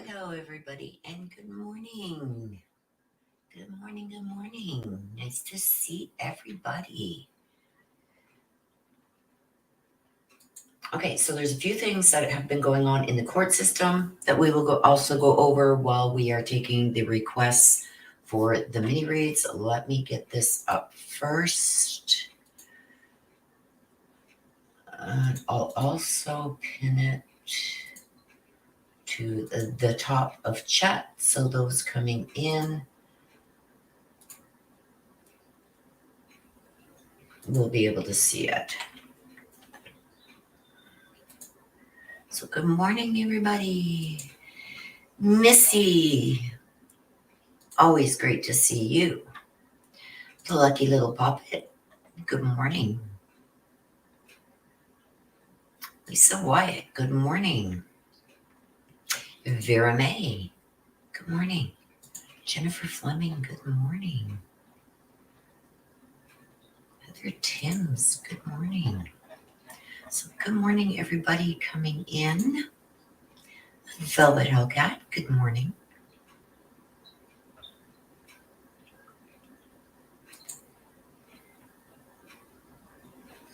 Hello, everybody, and good morning. Good morning, good morning. Nice to see everybody. Okay, so there's a few things that have been going on in the court system that we will also go over while we are taking the requests for the mini reads. Let me get this up first. I'll also pin it to the top of chat, so those coming in will be able to see it. So good morning, everybody. Missy, always great to see you. The lucky little puppet, good morning. Lisa Wyatt, good morning. Vera May, good morning. Jennifer Fleming, good morning. Heather Timms, good morning. So good morning, everybody coming in. Velvet Hellcat, good morning.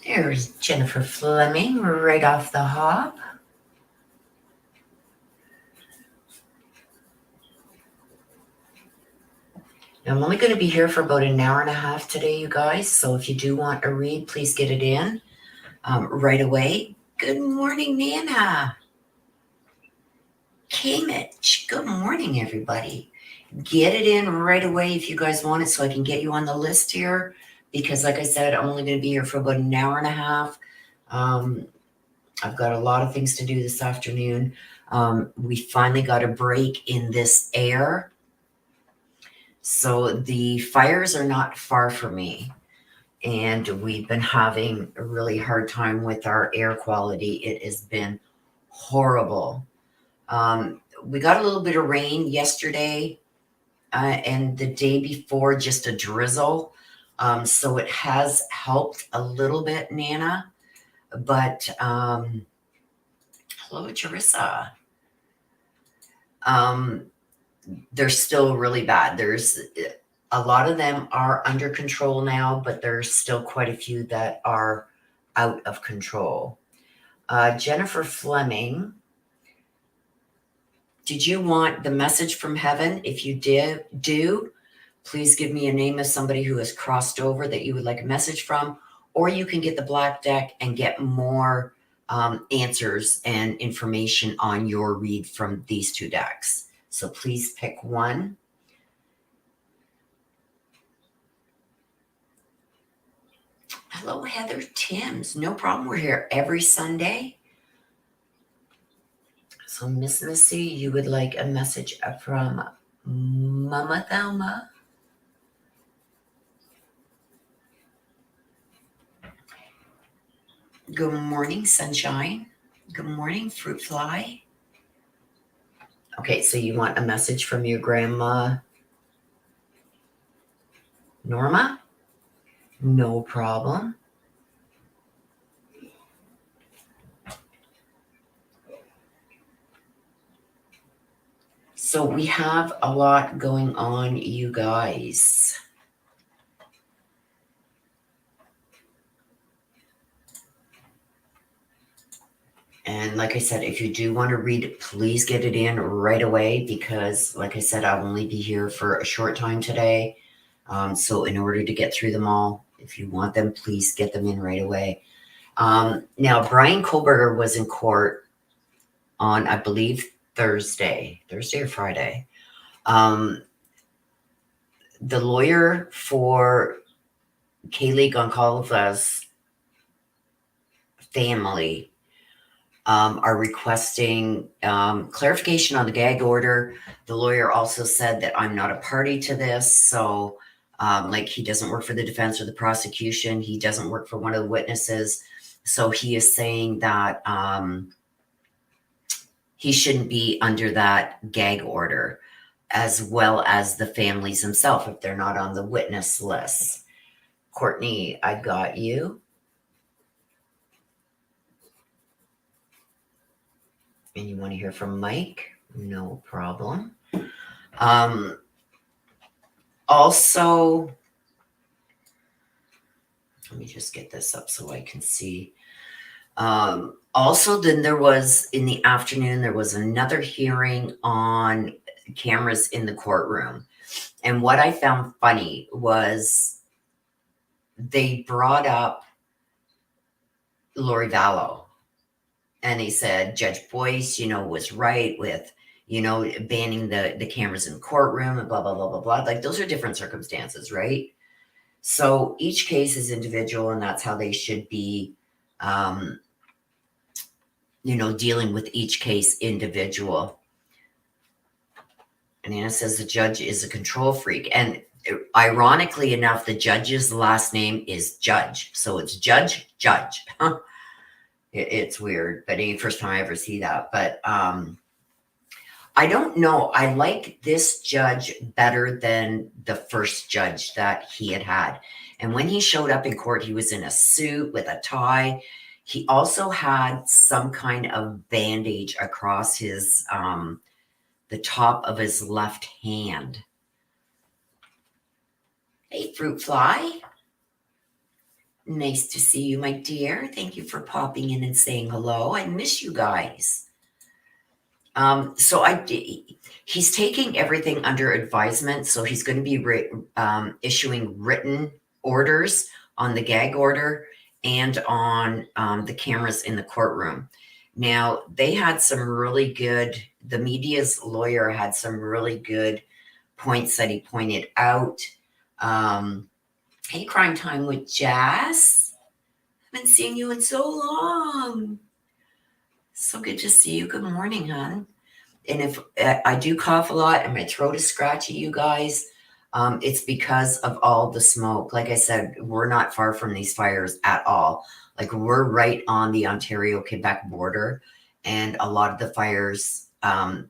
There's Jennifer Fleming right off the hop. Now, I'm only going to be here for about an hour and a half today, you guys. So if you do want a read, please get it in right away. Good morning, Nana. K-Mitch, good morning, everybody. Get it in right away if you guys want it so I can get you on the list here. Because like I said, I'm only going to be here for about an hour and a half. I've got a lot of things to do this afternoon. We finally got a break in this air. So the fires are not far from me. And we've been having a really hard time with our air quality. It has been horrible. We got a little bit of rain yesterday and the day before, just a drizzle. So it has helped a little bit, Nana. But hello, Jerissa. They're still really bad. There's a lot of them are under control now, but there's still quite a few that are out of control. Jennifer Fleming, did you want the message from heaven? If you do, please give me a name of somebody who has crossed over that you would like a message from, or you can get the black deck and get more answers and information on your read from these two decks. So please pick one. Hello, Heather Timms. No problem. We're here every Sunday. So, Miss Missy, you would like a message from Mama Thelma? Good morning, Sunshine. Good morning, Fruit Fly. Okay, so you want a message from your grandma, Norma? No problem. So we have a lot going on, you guys. And like I said, if you do want to read it, please get it in right away because, like I said, I'll only be here for a short time today. So in order to get through them all, if you want them, please get them in right away. Now, Brian Kohlberger was in court on, I believe, Thursday or Friday. The lawyer for Kaylee Goncalves' family are requesting clarification on the gag order. The lawyer also said that I'm not a party to this. So like he doesn't work for the defense or the prosecution. He doesn't work for one of the witnesses. So he is saying that he shouldn't be under that gag order, as well as the families themselves if they're not on the witness list. Courtney, I got you. And you want to hear from Mike? No problem. Also, let me just get this up so I can see. Also, then there was in the afternoon, there was another hearing on cameras in the courtroom. And what I found funny was they brought up Lori Vallow, and he said Judge Boyce, was right with, banning the cameras in the courtroom and blah, blah, blah, blah, blah. Like those are different circumstances, right? So each case is individual, and that's how they should be, dealing with each case individual. And Anna says the judge is a control freak. And ironically enough, the judge's last name is Judge. So it's Judge. It's weird, but first time I ever see that. But I don't know. I like this judge better than the first judge that he had. And when he showed up in court, he was in a suit with a tie. He also had some kind of bandage across his the top of his left hand. Hey, Fruit Fly. Nice to see you, my dear. Thank you for popping in and saying hello. I miss you guys. He's taking everything under advisement. So he's going to be issuing written orders on the gag order and on the cameras in the courtroom. Now, they had some really good, the media's lawyer had some really good points that he pointed out. Hey, Crime Time with Jazz. I haven't seen you in so long. So good to see you. Good morning, hon. And if I do cough a lot and my throat is scratchy, you guys, it's because of all the smoke. Like I said, we're not far from these fires at all. Like we're right on the Ontario-Quebec border, and a lot of the fires and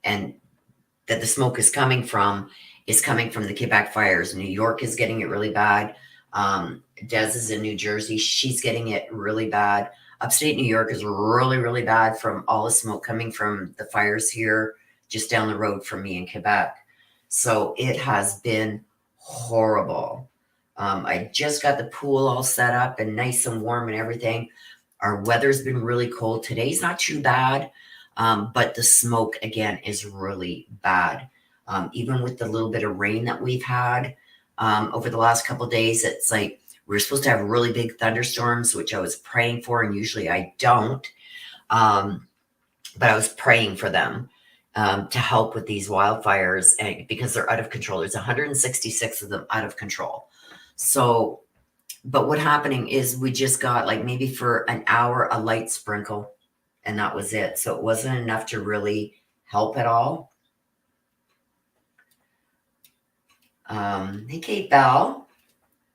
that the smoke is coming from the Quebec fires. New York is getting it really bad. Des is in New Jersey. She's getting it really bad. Upstate New York is really, really bad from all the smoke coming from the fires here just down the road from me in Quebec. So it has been horrible. I just got the pool all set up and nice and warm and everything. Our weather's been really cold. Today's not too bad, but the smoke, again, is really bad. Even with the little bit of rain that we've had over the last couple of days, it's like we're supposed to have really big thunderstorms, which I was praying for, and usually I don't. But I was praying for them to help with these wildfires, and because they're out of control. There's 166 of them out of control. So, but what happening is we just got like maybe for an hour a light sprinkle, and that was it. So it wasn't enough to really help at all. Hey, Kate Bell.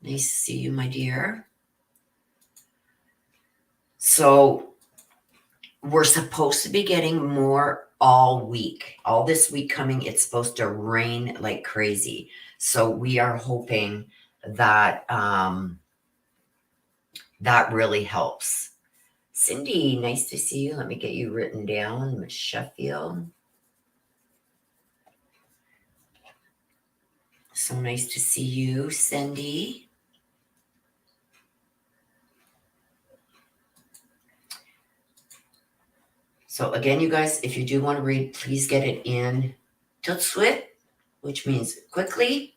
Nice to see you, my dear. So we're supposed to be getting more all week. All this week coming, it's supposed to rain like crazy. So we are hoping that that really helps. Cindy, nice to see you. Let me get you written down. Miss Sheffield. So nice to see you, Cindy. So again, you guys, if you do want to read, please get it in tout de suite, which means quickly.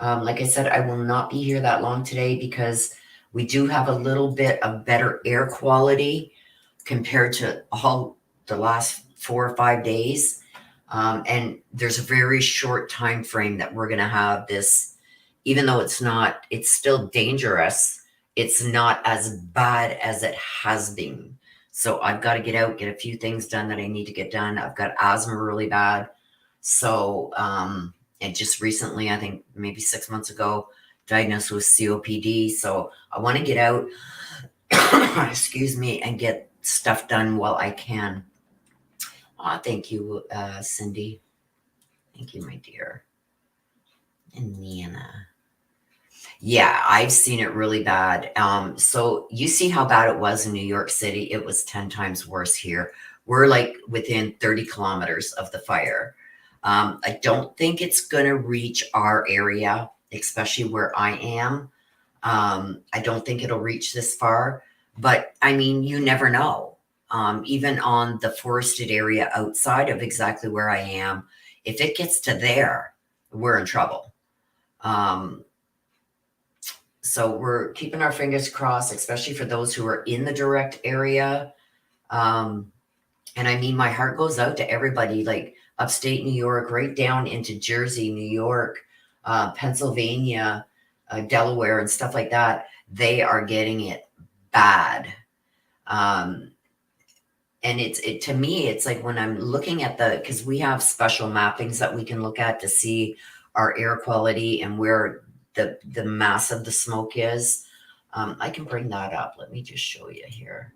Like I said, I will not be here that long today because we do have a little bit of better air quality compared to all the last 4 or 5 days. And there's a very short time frame that we're going to have this, even though it's still dangerous. It's not as bad as it has been. So I've got to get out, get a few things done that I need to get done. I've got asthma really bad. So, and just recently, I think maybe 6 months ago, diagnosed with COPD. So I want to get out, excuse me, and get stuff done while I can. Oh, thank you, Cindy. Thank you, my dear. And Nina. Yeah, I've seen it really bad. So you see how bad it was in New York City? It was 10 times worse here. We're like within 30 kilometers of the fire. I don't think it's going to reach our area, especially where I am. I don't think it'll reach this far, but I mean, you never know. Even on the forested area outside of exactly where I am, if it gets to there, we're in trouble. Um, so we're keeping our fingers crossed, especially for those who are in the direct area. Um, and I mean, my heart goes out to everybody like upstate New York, right down into Jersey, New York, Pennsylvania, Delaware, and stuff like that. They are getting it bad. Um, and to me, it's like when I'm looking at because we have special mappings that we can look at to see our air quality and where the mass of the smoke is. I can bring that up. Let me just show you here.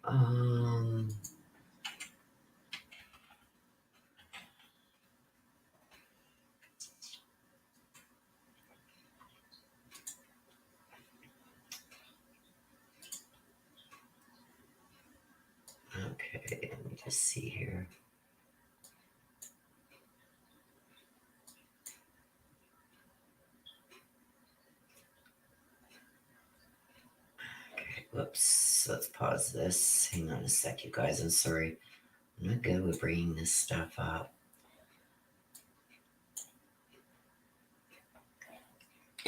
Um, okay, let me just see here. Okay, whoops. Let's pause this. Hang on a sec, you guys. I'm sorry. I'm not good with bringing this stuff up.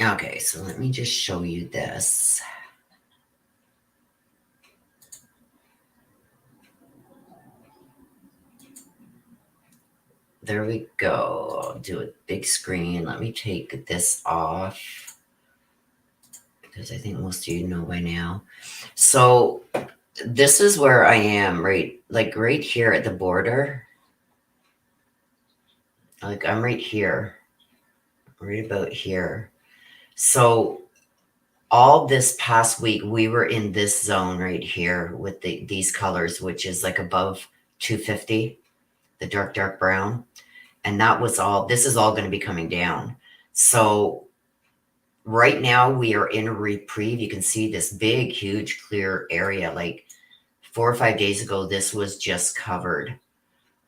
Okay, so let me just show you this. There we go. I'll do a big screen. Let me take this off because I think most of you know by now. So this is where I am, right here at the border. Like I'm right here, right about here. So all this past week, we were in this zone right here with these colors, which is like above 250, the dark brown. And that was all, this is all going to be coming down. So right now we are in a reprieve. You can see this big, huge, clear area. Like 4 or 5 days ago, this was just covered.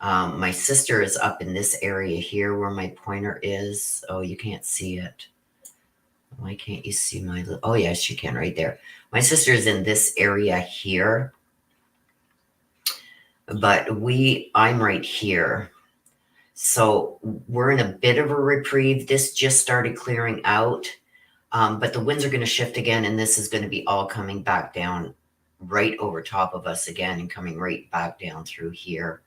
My sister is up in this area here where my pointer is. Oh, you can't see it. Why can't you see my, oh yes, you can right there. My sister is in this area here, but I'm right here. So we're in a bit of a reprieve. This just started clearing out. But the winds are going to shift again, and this is going to be all coming back down right over top of us again and coming right back down through here.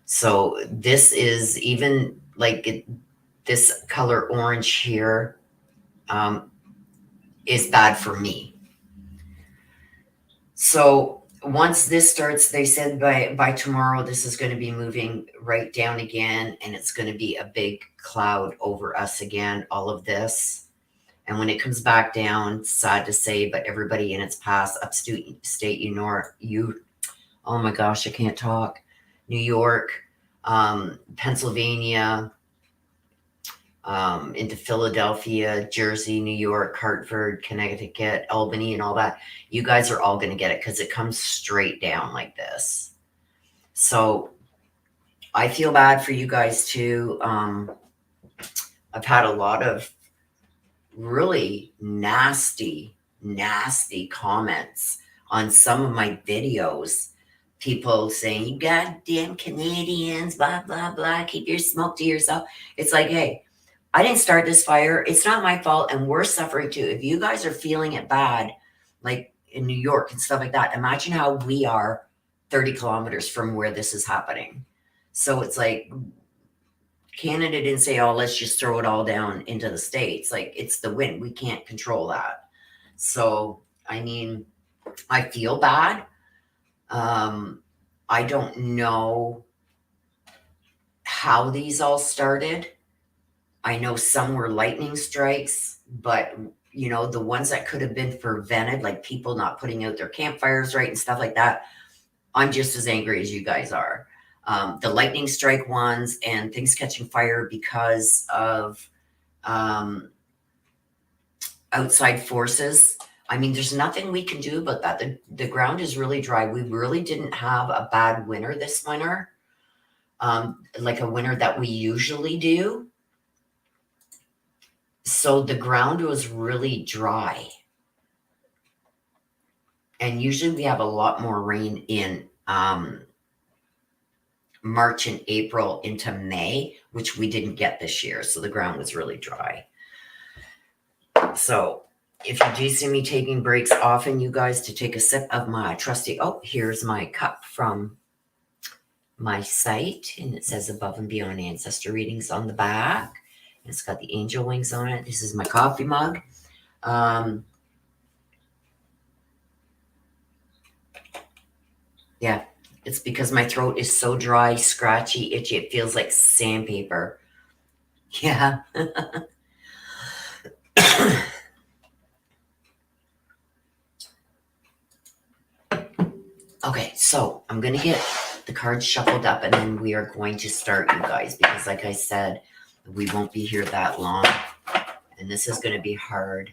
So this is even like this color orange here is bad for me. So once this starts, they said by tomorrow, this is going to be moving right down again, and it's going to be a big cloud over us again, all of this. And when it comes back down, sad to say, but everybody in its path, upstate oh my gosh, I can't talk. New York, Pennsylvania, into Philadelphia, Jersey, New York, Hartford, Connecticut, Albany, and all that. You guys are all going to get it because it comes straight down like this. So I feel bad for you guys too. I've had a lot of really nasty comments on some of my videos. People saying, "You goddamn Canadians, blah, blah, blah, keep your smoke to yourself." It's like, hey, I didn't start this fire. It's not my fault. And we're suffering too. If you guys are feeling it bad, like in New York and stuff like that, imagine how we are 30 kilometers from where this is happening. So it's like, Canada didn't say, "Oh, let's just throw it all down into the States." Like, it's the wind. We can't control that. So, I mean, I feel bad. I don't know how these all started. I know some were lightning strikes, but the ones that could have been prevented, like people not putting out their campfires right and stuff like that, I'm just as angry as you guys are. The lightning strike ones and things catching fire because of outside forces. I mean, there's nothing we can do about that. The ground is really dry. We really didn't have a bad winter this winter, like a winter that we usually do. So the ground was really dry. And usually we have a lot more rain in March and April into May, which we didn't get this year. So the ground was really dry. So if you do see me taking breaks often, you guys, to take a sip of my trusty, oh, here's my cup from my site, and it says Above and Beyond Ancestor Readings on the back. And it's got the angel wings on it. This is my coffee mug. Yeah, it's because my throat is so dry, scratchy, itchy. It feels like sandpaper. Yeah. Okay, so I'm going to get the cards shuffled up and then we are going to start, you guys, because like I said, we won't be here that long and this is going to be hard.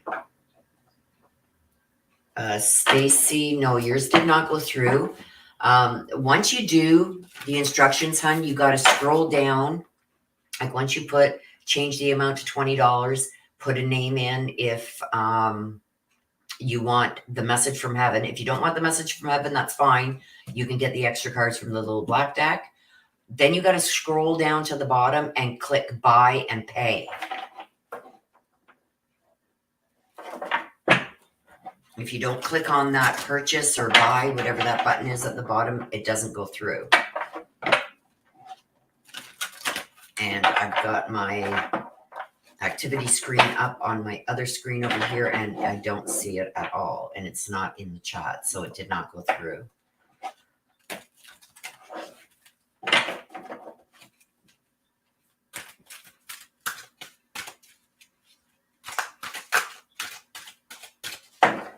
Stacy, no, yours did not go through. Once you do the instructions, hun, you got to scroll down. Like once you change the amount to $20, put a name in if you want the message from heaven. If you don't want the message from heaven, that's fine. You can get the extra cards from the little black deck. Then you got to scroll down to the bottom and click buy and pay. If you don't click on that purchase or buy, whatever that button is at the bottom, it doesn't go through. And I've got my activity screen up on my other screen over here and I don't see it at all. And it's not in the chat, so it did not go through.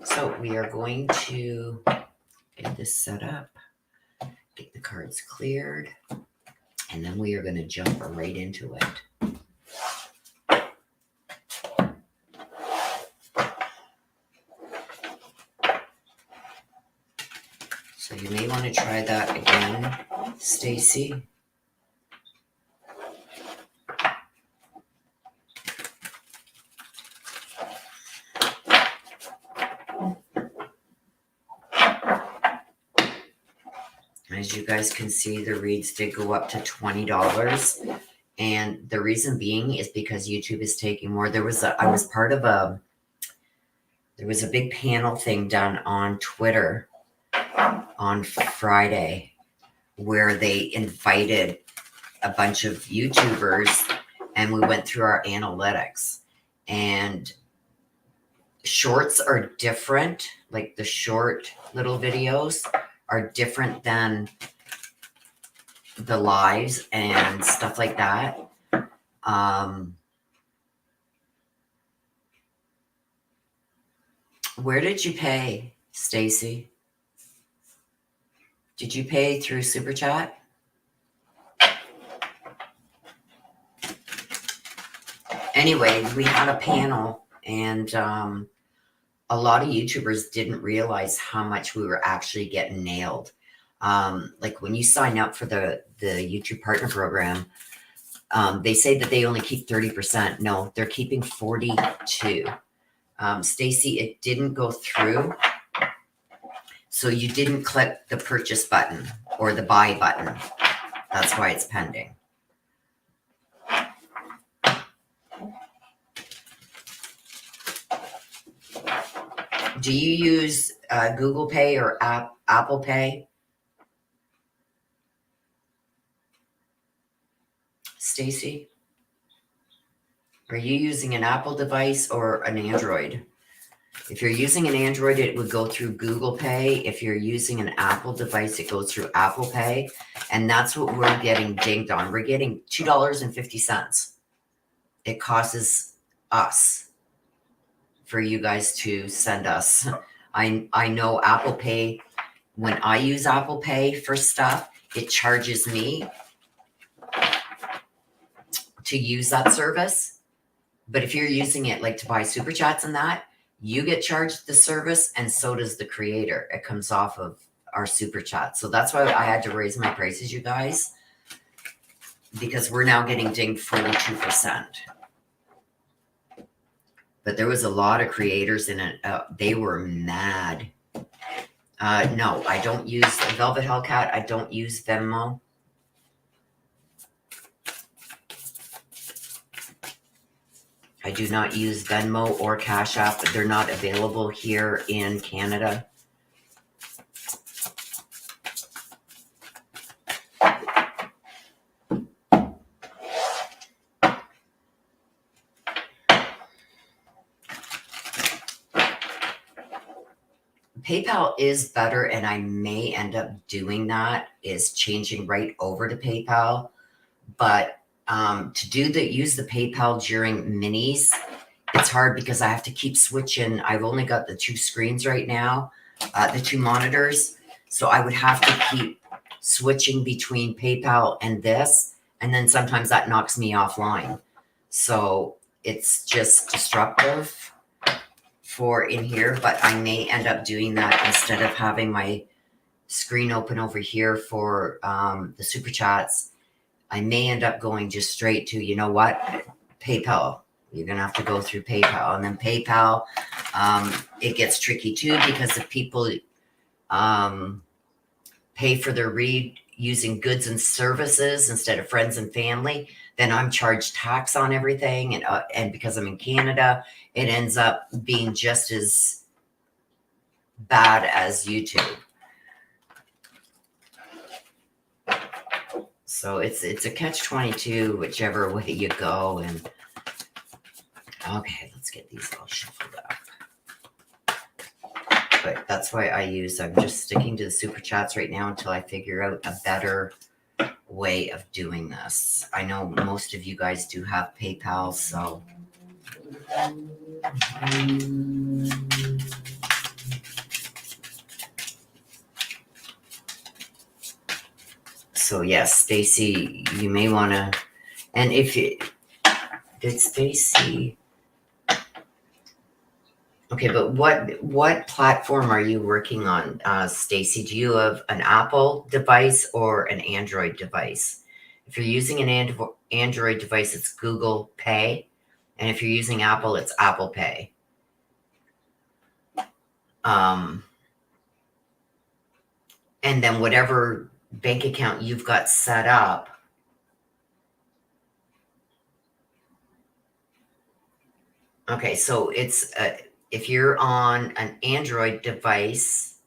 So we are going to get this set up, get the cards cleared, and then we are going to jump right into it. So you may want to try that again, Stacy. As you guys can see, the reads did go up to $20. And the reason being is because YouTube is taking more. I was part of there was a big panel thing done on Twitter on Friday where they invited a bunch of YouTubers and we went through our analytics. And shorts are different, like the short little videos are different than the lives and stuff like that. Where did you pay, Stacy? Did you pay through Super Chat? Anyway, we had a panel and a lot of YouTubers didn't realize how much we were actually getting nailed. Like when you sign up for the YouTube Partner Program, they say that they only keep 30%. No, they're keeping 42%. Stacy, it didn't go through. So you didn't click the purchase button or the buy button. That's why it's pending. Do you use Google Pay or Apple Pay? Stacy? Are you using an Apple device or an Android? If you're using an Android, it would go through Google Pay. If you're using an Apple device, it goes through Apple Pay. And that's what we're getting dinged on. We're getting $2.50. It costs us for you guys to send us. I know Apple Pay, when I use Apple Pay for stuff, it charges me to use that service. But if you're using it like to buy super chats and that, you get charged the service, and so does the creator. It comes off of our super chat. So that's why I had to raise my prices, you guys, because we're now getting dinged 42%. But there was a lot of creators in it. They were mad. No, I don't use Velvet Hellcat. I don't use Venmo. I do not use Venmo or Cash App. They're not available here in Canada. PayPal is better, and I may end up doing that, is changing right over to PayPal. But to use the PayPal during minis, it's hard because I have to keep switching. I've only got the 2 screens right now, the 2 monitors. So I would have to keep switching between PayPal and this. And then sometimes that knocks me offline. So it's just disruptive for in here, but I may end up doing that instead of having my screen open over here for the super chats. I may end up going just straight to, you know what, PayPal. You're going to have to go through PayPal. And then PayPal, it gets tricky too, because if people pay for their read using goods and services instead of friends and family, then I'm charged tax on everything. And because I'm in Canada, it ends up being just as bad as YouTube. So it's a catch-22, whichever way you go. And okay, let's get these all shuffled up. But that's why I'm just sticking to the super chats right now until I figure out a better way of doing this. I know most of you guys do have PayPal, so yes, Stacy, you may want to, and if you did, Stacy. Okay, but what platform are you working on, Stacy? Do you have an Apple device or an Android device? If you're using an Android device, it's Google Pay. And if you're using Apple, it's Apple Pay. And then whatever bank account you've got set up, okay, so it's if you're on an Android device,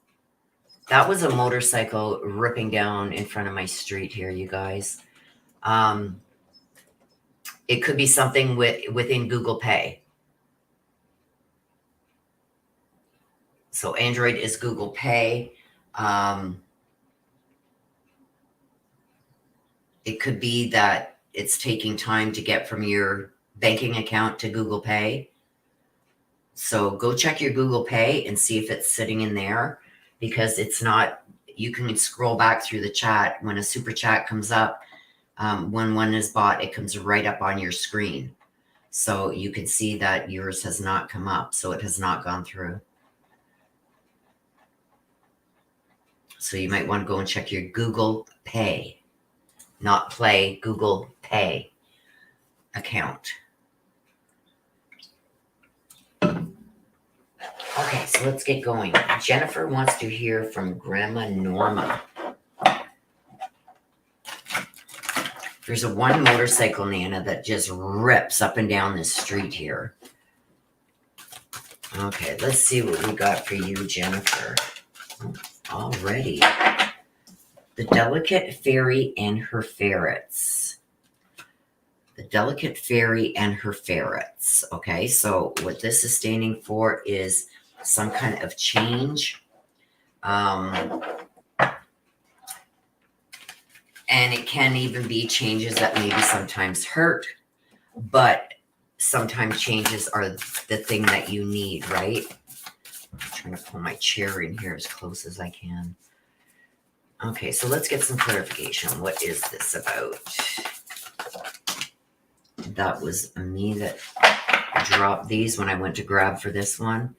that was a motorcycle ripping down in front of my street here, you guys. It could be something within Google Pay. So Android is Google Pay. It could be that it's taking time to get from your banking account to Google Pay. So go check your Google Pay and see if it's sitting in there, because it's not. You can scroll back through the chat. When a super chat comes up, when one is bought, it comes right up on your screen. So you can see that yours has not come up. So it has not gone through. So you might want to go and check your Google Pay, not Play, Google Pay account. Okay, so let's get going. Jennifer wants to hear from Grandma Norma. There's a one motorcycle, Nana, that just rips up and down this street here. Okay, let's see what we got for you, Jennifer. Already. The Delicate Fairy and Her Ferrets. The Delicate Fairy and Her Ferrets. Okay, so what this is standing for is some kind of change. And it can even be changes that maybe sometimes hurt, but sometimes changes are the thing that you need, right? I'm trying to pull my chair in here as close as I can. Okay, so let's get some clarification. What is this about? That was me that dropped these when I went to grab for this one.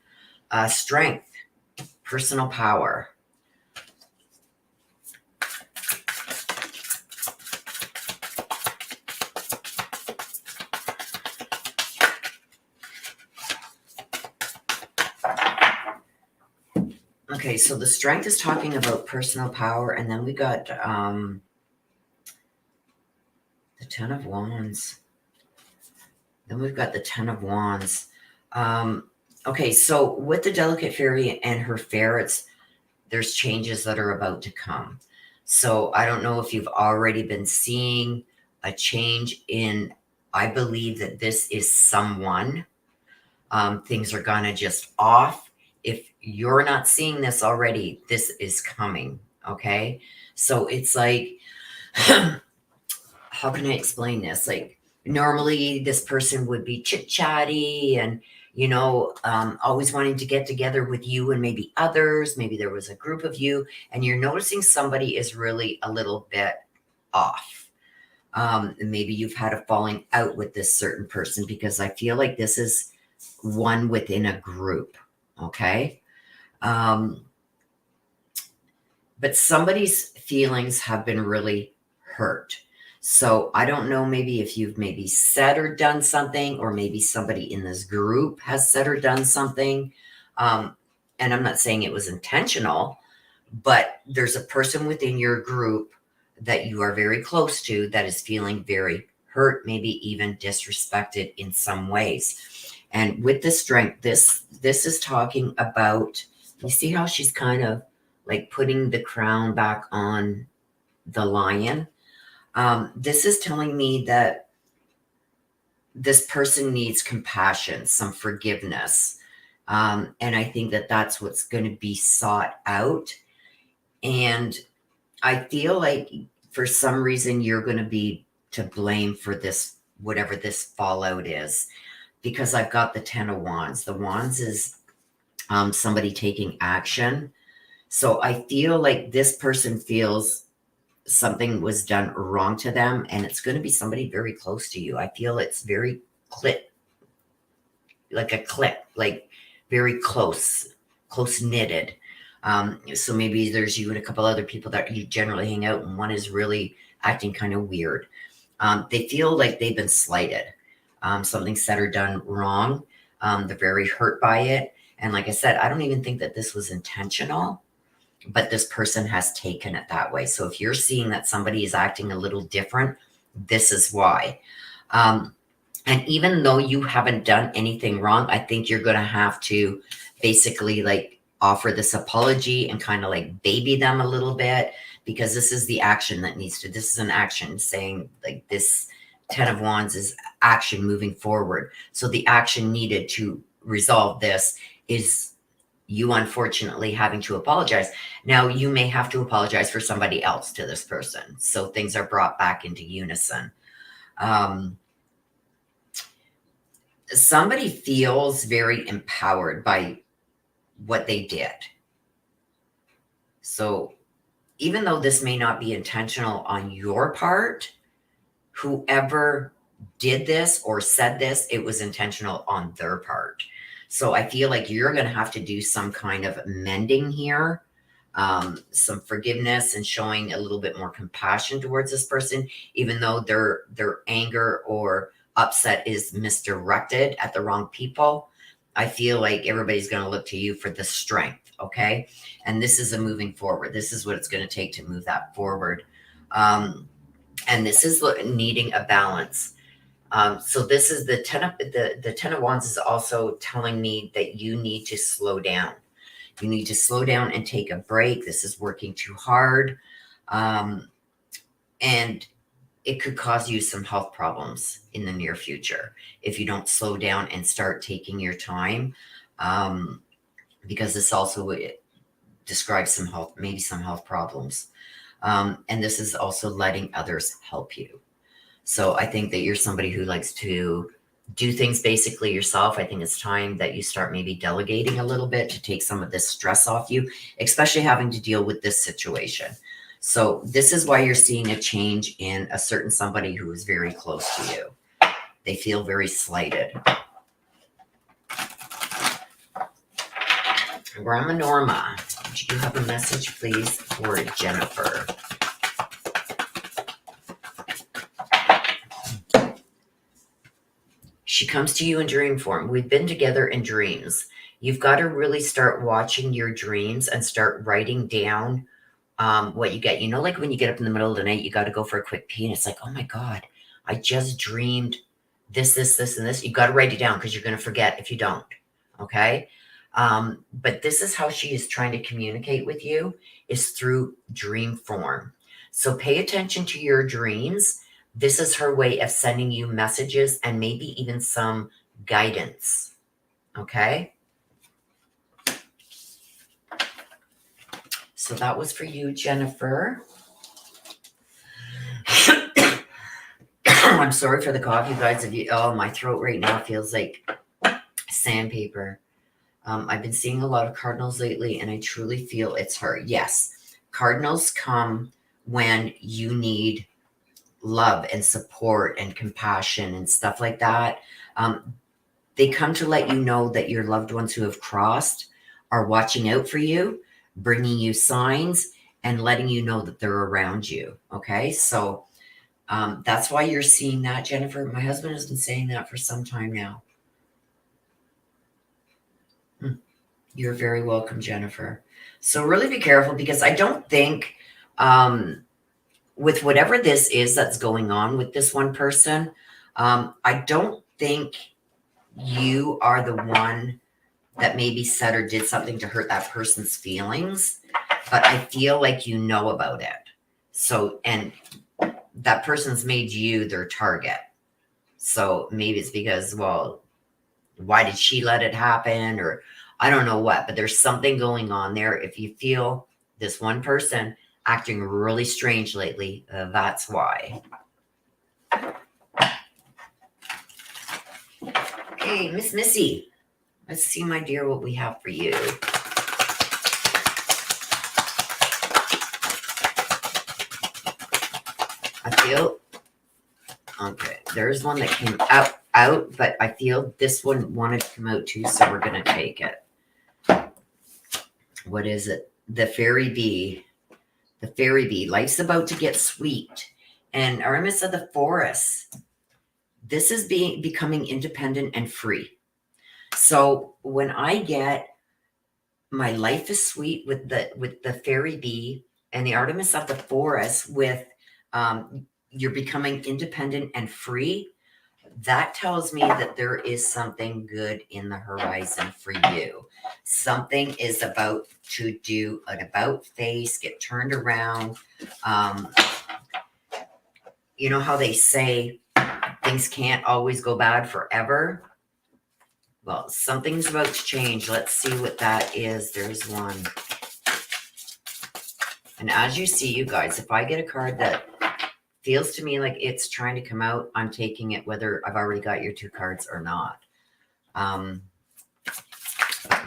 Strength, personal power. Okay, so the strength is talking about personal power, and then we got the Ten of Wands. Then we've got the Ten of Wands. Okay, so with the Delicate Fairy and her ferrets, there's changes that are about to come. So I don't know if you've already been seeing a change in, I believe that this is someone. Things are gonna just off. If you're not seeing this already, this is coming, okay? So it's like, how can I explain this? Like, normally this person would be chit-chatty and, you know, always wanting to get together with you and maybe others. Maybe there was a group of you, and you're noticing somebody is really a little bit off. Maybe you've had a falling out with this certain person, because I feel like this is one within a group, okay? But somebody's feelings have been really hurt. So I don't know, maybe if you've maybe said or done something, or maybe somebody in this group has said or done something. And I'm not saying it was intentional, but there's a person within your group that you are very close to that is feeling very hurt, maybe even disrespected in some ways. And with the strength, this is talking about, you see how she's kind of like putting the crown back on the lion. This is telling me that this person needs compassion, some forgiveness. And I think that that's what's going to be sought out. And I feel like for some reason you're going to be to blame for this, whatever this fallout is, because I've got the Ten of Wands. The Wands is somebody taking action. So I feel like this person feels something was done wrong to them, and it's going to be somebody very close to you. I feel it's very like very close knitted. So maybe there's you and a couple other people that you generally hang out, and one is really acting kind of weird. They feel like they've been slighted. Something said or done wrong. They're very hurt by it. And like I said, I don't even think that this was intentional, but this person has taken it that way. So if you're seeing that somebody is acting a little different, this is why. And even though you haven't done anything wrong, I think you're going to have to basically like offer this apology and kind of like baby them a little bit, because this is the action that needs to, this is an action saying like this Ten of Wands is action moving forward. So the action needed to resolve this is you unfortunately having to apologize. Now you may have to apologize for somebody else to this person. So things are brought back into unison. Somebody feels very empowered by what they did. So even though this may not be intentional on your part, whoever did this or said this, it was intentional on their part. So I feel like you're going to have to do some kind of mending here, some forgiveness and showing a little bit more compassion towards this person, even though their anger or upset is misdirected at the wrong people. I feel like everybody's going to look to you for the strength, okay? And this is a moving forward. This is what it's going to take to move that forward. And this is needing a balance. So this is the Ten of Wands is also telling me that you need to slow down. You need to slow down and take a break. This is working too hard. And it could cause you some health problems in the near future if you don't slow down and start taking your time. Because this also describes some health, maybe some health problems. And this is also letting others help you. So I think that you're somebody who likes to do things basically yourself. I think it's time that you start maybe delegating a little bit to take some of this stress off you, especially having to deal with this situation. So this is why you're seeing a change in a certain somebody who is very close to you. They feel very slighted. Grandma Norma, do you have a message, please, for Jennifer? She comes to you in dream form. We've been together in dreams. You've got to really start watching your dreams and start writing down what you get. You know, like when you get up in the middle of the night, you got to go for a quick pee, and it's like, oh my God, I just dreamed this, and this. You got to write it down because you're going to forget if you don't. Okay. But this is how she is trying to communicate with you, is through dream form. So pay attention to your dreams. This is her way of sending you messages and maybe even some guidance. Okay. So that was for you, Jennifer. I'm sorry for the cough, you guys. Oh, my throat right now feels like sandpaper. I've been seeing a lot of cardinals lately, and I truly feel it's her. Yes, cardinals come when you need love and support and compassion and stuff like that. They come to let you know that your loved ones who have crossed are watching out for you, bringing you signs, and letting you know that they're around you. Okay, so that's why you're seeing that, Jennifer. My husband has been saying that for some time now. You're very welcome, Jennifer. So really be careful, because I don't think with whatever this is that's going on with this one person, I don't think you are the one that maybe said or did something to hurt that person's feelings, but I feel like you know about it. So, and that person's made you their target. So maybe it's because, well, why did she let it happen? Or I don't know what, but there's something going on there. If you feel this one person acting really strange lately, that's why. Okay, Miss Missy, let's see, my dear, what we have for you. I feel, okay, there's one that came out, but I feel this one wanted to come out too, so we're going to take it. What is it? The fairy bee. The fairy bee. Life's about to get sweet. And Artemis of the Forest. This is becoming independent and free. So when I get my life is sweet with the fairy bee and the Artemis of the Forest with you're becoming independent and free, that tells me that there is something good in the horizon for you. Something is about to do an about face, get turned around. You know how they say things can't always go bad forever? Well, something's about to change. Let's see what that is. There's one. And as you see, you guys, if I get a card that feels to me like it's trying to come out, I'm taking it whether I've already got your two cards or not.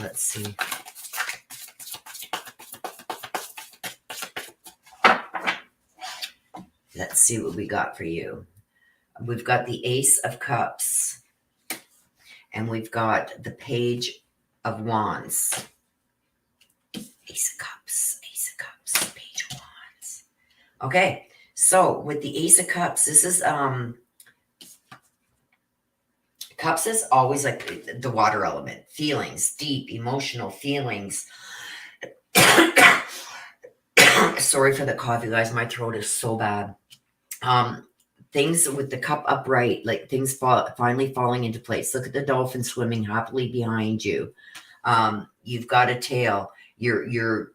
Let's see. Let's see what we got for you. We've got the Ace of Cups. And we've got the Page of Wands. Ace of Cups, Page of Wands. Okay, so with the Ace of Cups, this is Cups is always like the water element. Feelings, deep emotional feelings. Sorry for the cough, you guys. My throat is so bad. Things with the cup upright, like things finally falling into place. Look at the dolphin swimming happily behind you. You've got a tail. You're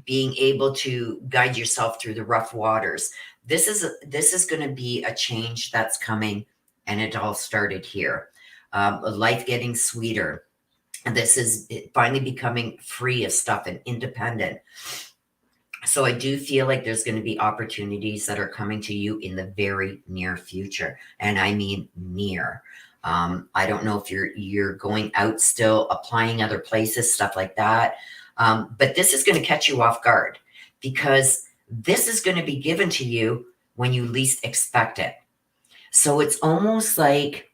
being able to guide yourself through the rough waters. This is going to be a change that's coming, and it all started here. Life getting sweeter. And this is finally becoming free of stuff and independent. So I do feel like there's going to be opportunities that are coming to you in the very near future. And I mean near. I don't know if you're going out still, applying other places, stuff like that. But this is going to catch you off guard, because this is going to be given to you when you least expect it. So it's almost like,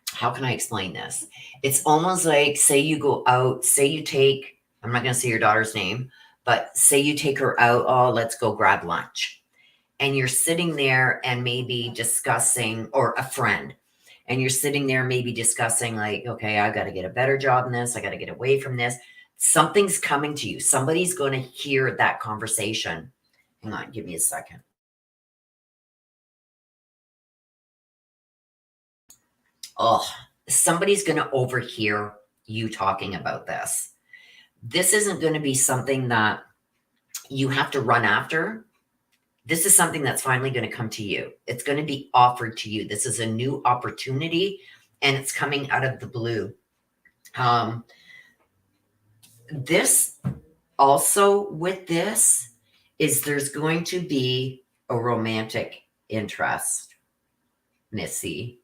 how can I explain this? It's almost like, say you go out, say you take I'm not going to say your daughter's name, but say you take her out, oh, let's go grab lunch. And you're sitting there and maybe discussing, or a friend, and you're sitting there maybe discussing, like, okay, I got to get a better job in this. I got to get away from this. Something's coming to you. Somebody's going to hear that conversation. Hang on, give me a second. Oh, somebody's going to overhear you talking about this. This isn't going to be something that you have to run after. This is something that's finally going to come to you. It's going to be offered to you. This is a new opportunity, and it's coming out of the blue. This also, with this, is there's going to be a romantic interest, Missy.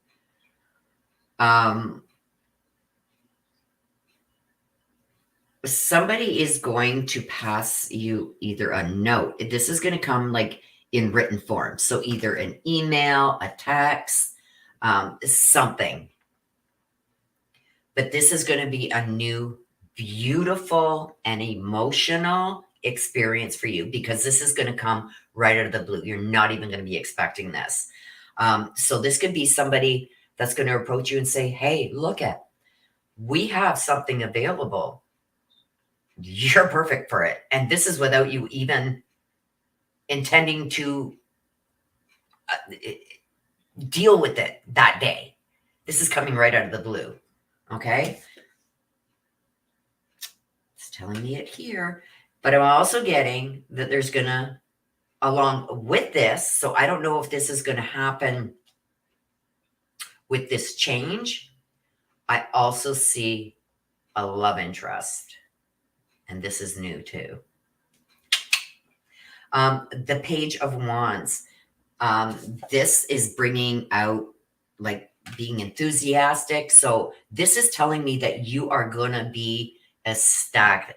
Somebody is going to pass you either a note. This is going to come like in written form. So either an email, a text, something. But this is going to be a new, beautiful, and emotional experience for you, because this is going to come right out of the blue. You're not even going to be expecting this. So this could be somebody that's going to approach you and say, hey, we have something available. You're perfect for it. And this is without you even intending to deal with it that day. This is coming right out of the blue. Okay. It's telling me it here, but I'm also getting that there's gonna, along with this, so I don't know if this is going to happen with this change. I also see a love interest. And this is new too. The Page of Wands. This is bringing out like being enthusiastic. So this is telling me that you are going to be ecstatic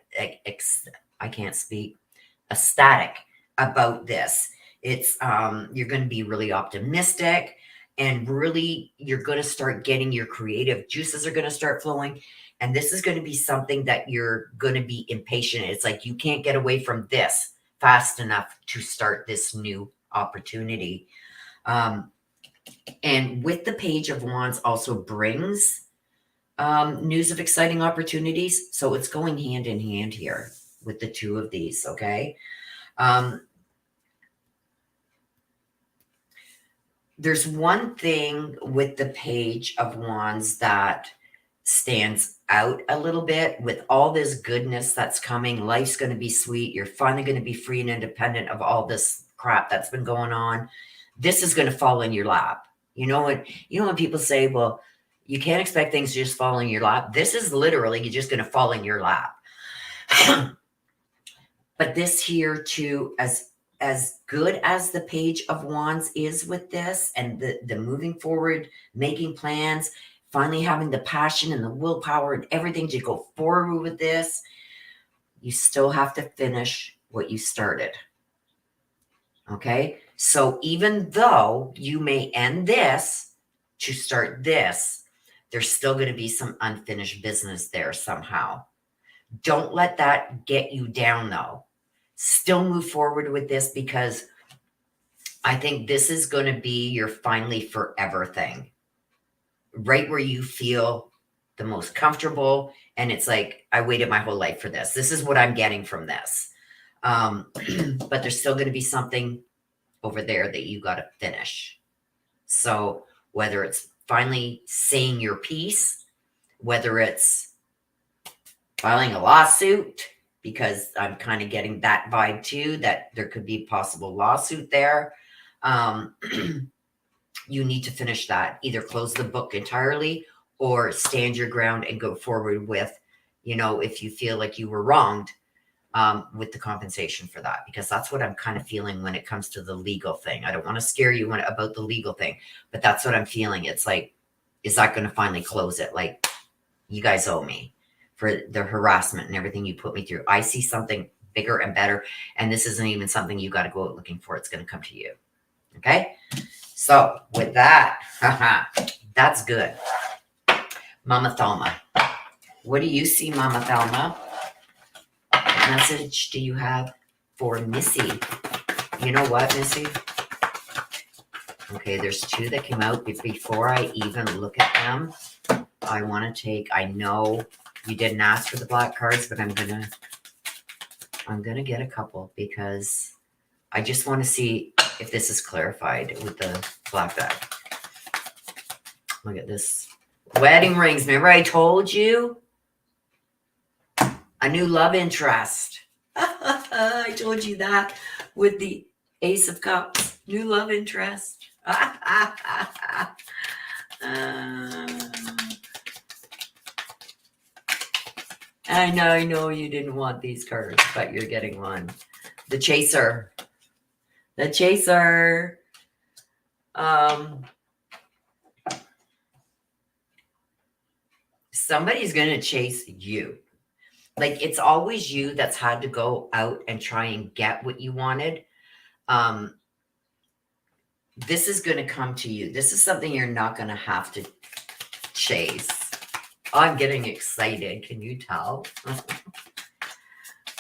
about this. It's you're going to be really optimistic, and really you're going to start getting your creative juices are going to start flowing. And this is going to be something that you're going to be impatient. It's like you can't get away from this fast enough to start this new opportunity. And with the Page of Wands also brings news of exciting opportunities. So it's going hand in hand here with the two of these, okay? There's one thing with the Page of Wands that stands out a little bit. With all this goodness that's coming, life's going to be sweet. You're finally going to be free and independent of all this crap that's been going on. This is going to fall in your lap. You know when people say, well, you can't expect things to just fall in your lap. This is literally just going to fall in your lap. But this here too, as good as the Page of Wands is with this, and the moving forward, making plans, finally having the passion and the willpower and everything to go forward with this, you still have to finish what you started. Okay? So even though you may end this to start this, there's still going to be some unfinished business there somehow. Don't let that get you down, though. Still move forward with this, because I think this is going to be your finally forever thing. Right where you feel the most comfortable. And it's like, I waited my whole life for this. This is what I'm getting from this. But there's still going to be something over there that you got to finish. So whether it's finally saying your piece, whether it's filing a lawsuit, because I'm kind of getting that vibe too, that there could be a possible lawsuit there. You need to finish that. Either close the book entirely or stand your ground and go forward with, if you feel like you were wronged, with the compensation for that, because that's what I'm kind of feeling when it comes to the legal thing. I don't want to scare you about the legal thing, but that's what I'm feeling. It's like, is that going to finally close it? Like, you guys owe me for the harassment and everything you put me through. I see something bigger and better, and this isn't even something you got to go out looking for. It's going to come to you. Okay? So with that, that's good. Mama Thelma. What do you see, Mama Thelma? message do you have for Missy? You know what, Missy? Okay, there's two that came out, but before I even look at them, I want to take, I know you didn't ask for the black cards, but I'm gonna get a couple because I just want to see if this is clarified with the black deck. Look at this. Wedding rings. Remember I told you? A new love interest. I told you that with the Ace of Cups. New love interest. I know you didn't want these cards, but you're getting one. The Chaser. The Chaser. Somebody's going to chase you. Like, it's always you that's had to go out and try and get what you wanted. This is going to come to you. This is something you're not going to have to chase. I'm getting excited. Can you tell?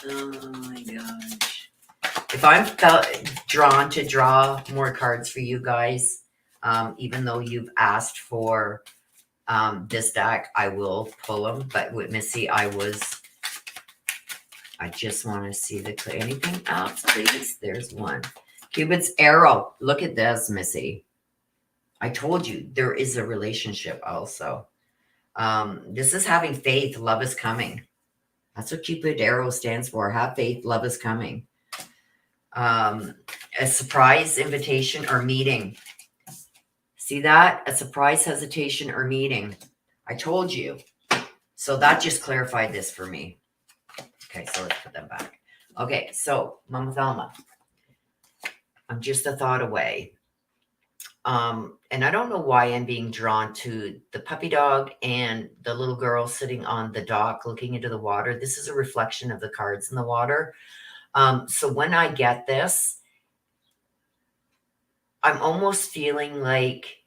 Oh my gosh. If I'm drawn to draw more cards for you guys, even though you've asked for this deck, I will pull them. But with Missy, I just want to see anything else, please. There's one. Cupid's arrow. Look at this, Missy. I told you there is a relationship also. This is having faith. Love is coming. That's what Cupid arrow stands for. Have faith. Love is coming. A surprise invitation or meeting. See that? A surprise hesitation or meeting. I told you. So that just clarified this for me. Okay, so let's put them back. Okay, so Mama Thelma, I'm just a thought away. And I don't know why I'm being drawn to the puppy dog and the little girl sitting on the dock looking into the water. This is a reflection of the cards in the water. So when I get this, I'm almost feeling like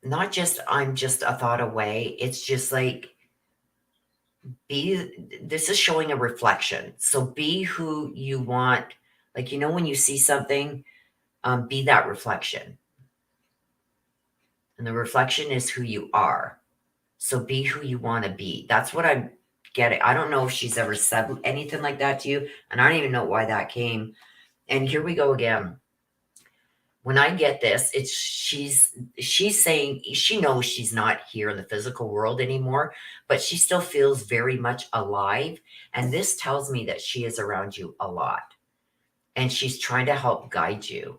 not just I'm just a thought away. It's just like this is showing a reflection. So be who you want. Like, you know, when you see something, be that reflection. And the reflection is who you are. So be who you want to be. That's what I'm getting. I don't know if she's ever said anything like that to you. And I don't even know why that came. And here we go again. When I get this, she's saying she knows she's not here in the physical world anymore, but she still feels very much alive. And this tells me that she is around you a lot. And she's trying to help guide you.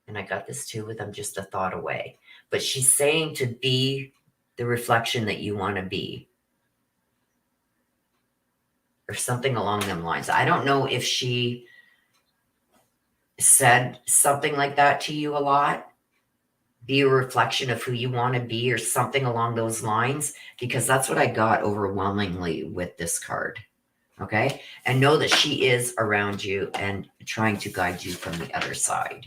And I got this too with I'm just a thought away. But she's saying to be the reflection that you want to be. Or something along them lines. I don't know if she said something like that to you a lot. Be a reflection of who you want to be or something along those lines. Because that's what I got overwhelmingly with this card. Okay? And know that she is around you and trying to guide you from the other side.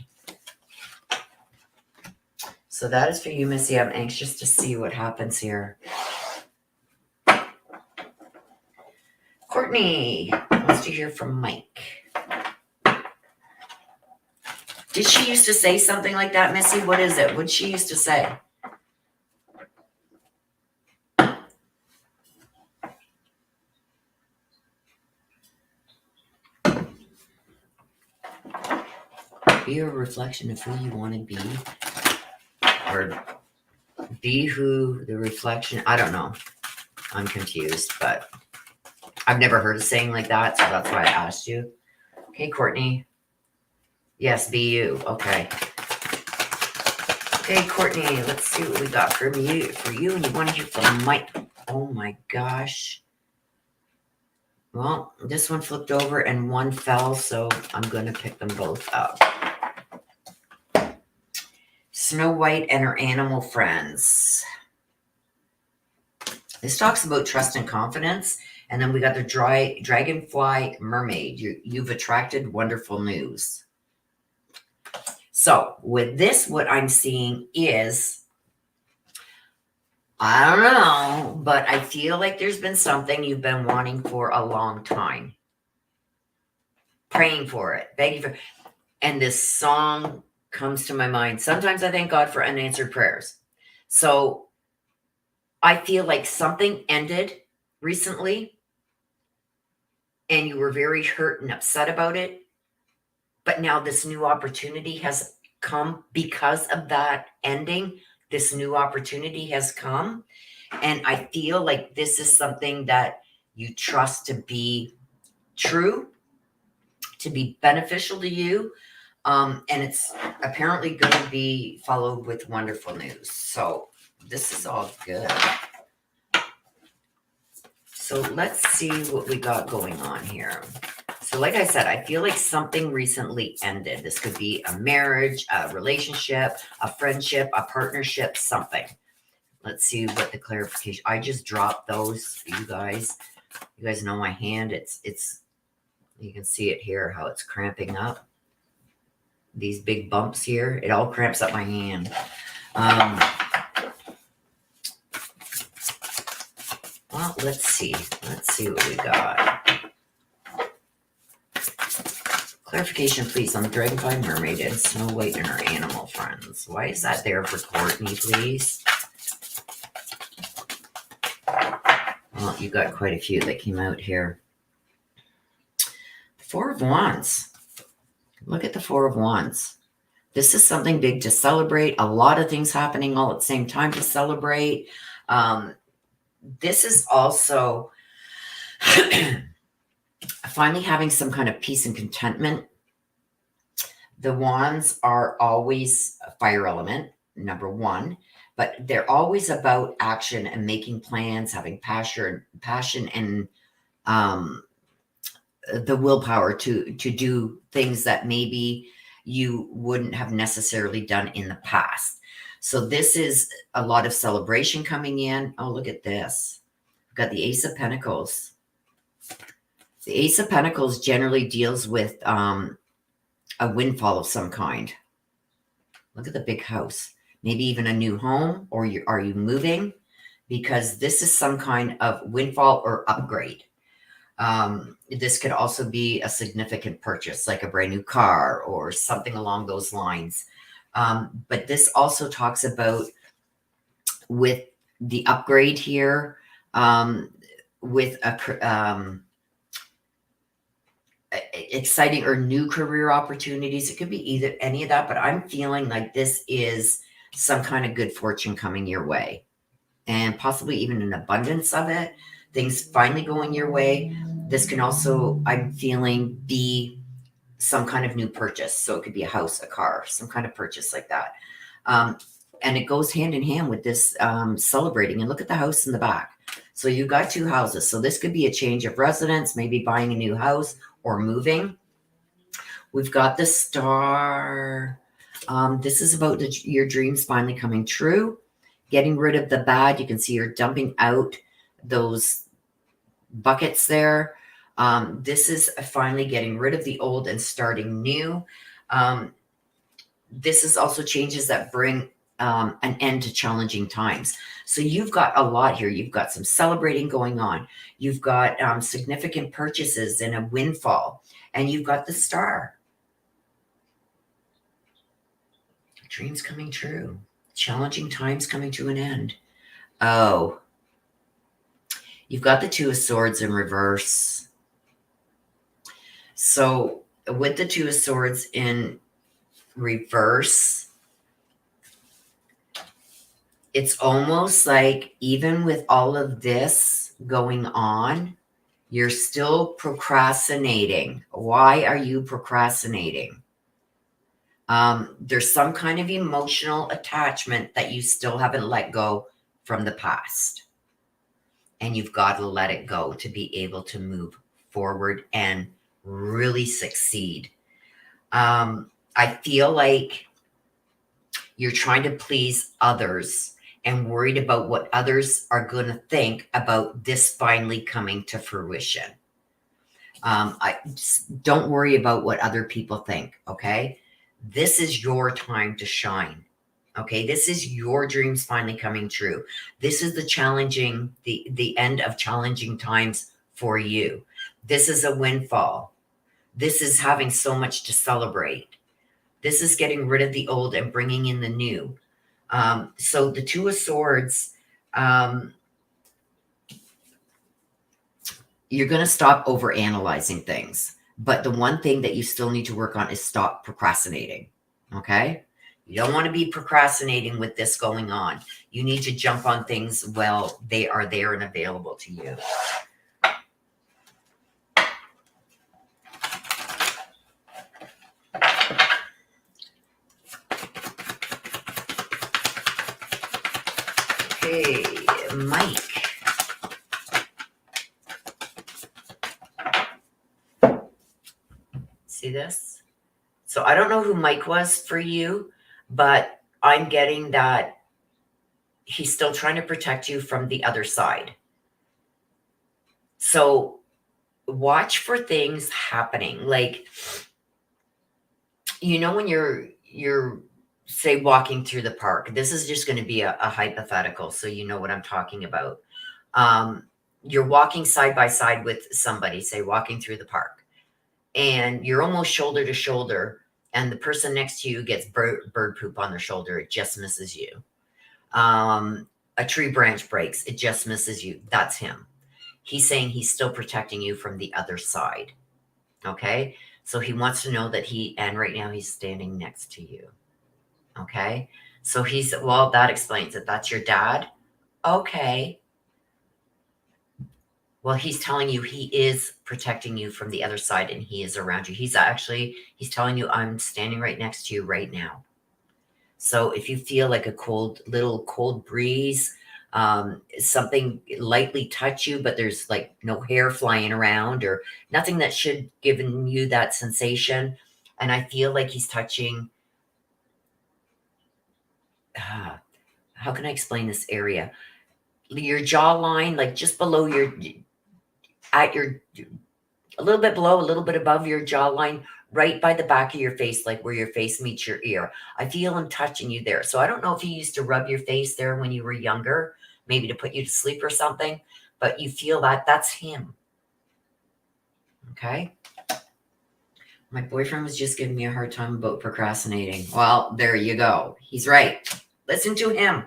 So that is for you, Missy. I'm anxious to see what happens here. Courtney wants to hear from Mike. Did she used to say something like that, Missy? What is it? What she used to say? Be a reflection of who you want to be. Or be who the reflection. I don't know. I'm confused, but I've never heard a saying like that, so that's why I asked you. Okay, Courtney. Yes, be you. Okay. Okay, Courtney, let's see what we got for you, and you want to hear from Mike. Oh my gosh. Well, this one flipped over and one fell, so I'm going to pick them both up. Snow White and her animal friends. This talks about trust and confidence. And then we got the dragonfly mermaid. You've attracted wonderful news. So with this, what I'm seeing is I don't know, but I feel like there's been something you've been wanting for a long time. Praying for it, begging for, and this song comes to my mind. Sometimes I thank God for unanswered prayers. So I feel like something ended recently and you were very hurt and upset about it. But now this new opportunity has come because of that ending. This new opportunity has come. And I feel like this is something that you trust to be true, to be beneficial to you. And it's apparently going to be followed with wonderful news. So this is all good. So let's see what we got going on here. So like I said, I feel like something recently ended. This could be a marriage, a relationship, a friendship, a partnership, something. Let's see what the clarification. I just dropped those, you guys. You guys know my hand. It's you can see it here, how it's cramping up. These big bumps here, it all cramps up my hand. Well, let's see. Let's see what we got. Clarification, please, on the Dragonfly Mermaid and Snow White and her animal friends. Why is that there for Courtney, please? Well, you got quite a few that came out here. Four of Wands. Look at the Four of Wands. This is something big to celebrate. A lot of things happening all at the same time to celebrate. This is also finally having some kind of peace and contentment. The Wands are always a fire element, number one, but they're always about action and making plans, having passion and the willpower to do things that maybe you wouldn't have necessarily done in the past. So this is a lot of celebration coming in. Oh, look at this. We've got the Ace of Pentacles. The Ace of Pentacles generally deals with a windfall of some kind. Look at the big house. Maybe even a new home, or are you moving? Because this is some kind of windfall or upgrade. This could also be a significant purchase, like a brand new car or something along those lines. But this also talks about, with the upgrade here, with exciting or new career opportunities. It could be either any of that, but I'm feeling like this is some kind of good fortune coming your way, and possibly even an abundance of it. Things finally going your way. This can also, I'm feeling, be some kind of new purchase. So it could be a house, a car, some kind of purchase like that. And it goes hand in hand with this celebrating. And look at the house in the back. So you've got two houses. So this could be a change of residence, maybe buying a new house or moving. We've got the Star. This is about your dreams finally coming true. Getting rid of the bad. You can see you're dumping out those buckets there. This is finally getting rid of the old and starting new. This is also changes that bring an end to challenging times. So you've got a lot here. You've got some celebrating going on. You've got significant purchases and a windfall. And you've got the Star. Dreams coming true. Challenging times coming to an end. Oh. You've got the Two of Swords in reverse. So with the Two of Swords in reverse, it's almost like even with all of this going on, you're still procrastinating. Why are you procrastinating? There's some kind of emotional attachment that you still haven't let go from the past. And you've got to let it go to be able to move forward and really succeed. I feel like you're trying to please others and worried about what others are going to think about this finally coming to fruition. Don't worry about what other people think, okay? This is your time to shine, Okay, this is your dreams finally coming true. This is the end of challenging times for you. This is a windfall. This is having so much to celebrate. This is getting rid of the old and bringing in the new. So the Two of Swords, you're going to stop over analyzing things. But the one thing that you still need to work on is stop procrastinating. Okay? You don't want to be procrastinating with this going on. You need to jump on things while they are there and available to you. Okay, Mike. See this? So I don't know who Mike was for you, but I'm getting that he's still trying to protect you from the other side. So watch for things happening. Like, you know, when you're say walking through the park, this is just going to be a hypothetical, so you know what I'm talking about. You're walking side by side with somebody, say walking through the park, and you're almost shoulder to shoulder, and the person next to you gets bird poop on their shoulder. It just misses you. A tree branch breaks. It just misses you. That's him. He's saying he's still protecting you from the other side. Okay. So he wants to know that and right now he's standing next to you. Okay. So well, that explains it. That's your dad. Okay. Well, he's telling you he is protecting you from the other side and he is around you. He's telling you, I'm standing right next to you right now. So if you feel like a little cold breeze, something lightly touch you, but there's like no hair flying around or nothing that should give you that sensation. And I feel like he's touching, how can I explain this area? Your jawline, like just below a little bit below, a little bit above your jawline, right by the back of your face, like where your face meets your ear. I feel him touching you there. So I don't know if he used to rub your face there when you were younger, maybe to put you to sleep or something, but you feel that's him. Okay. My boyfriend was just giving me a hard time about procrastinating. Well, there you go. He's right. Listen to him.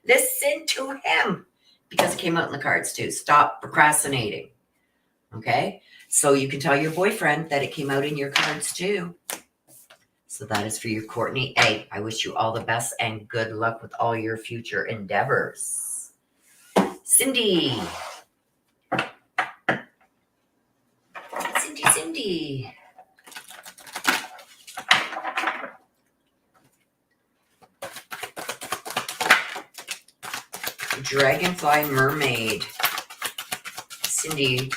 Listen to him. Because it came out in the cards too. Stop procrastinating. Okay. So you can tell your boyfriend that it came out in your cards too. So that is for you, Courtney. Hey, I wish you all the best and good luck with all your future endeavors. Cindy. Cindy. Dragonfly Mermaid. Cindy,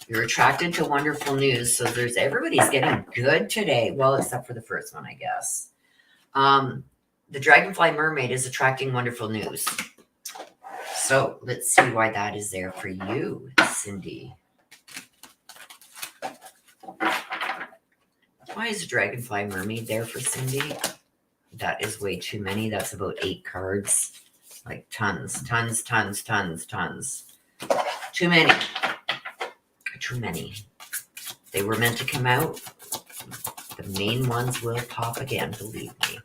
you're attracted to wonderful news. So everybody's getting good today. Well, except for the first one, I guess. The Dragonfly Mermaid is attracting wonderful news. So let's see why that is there for you, Cindy. Why is a Dragonfly Mermaid there for Cindy? That is way too many. That's about 8 cards. Like tons. Too many. Too many. They were meant to come out. The main ones will pop again, believe me.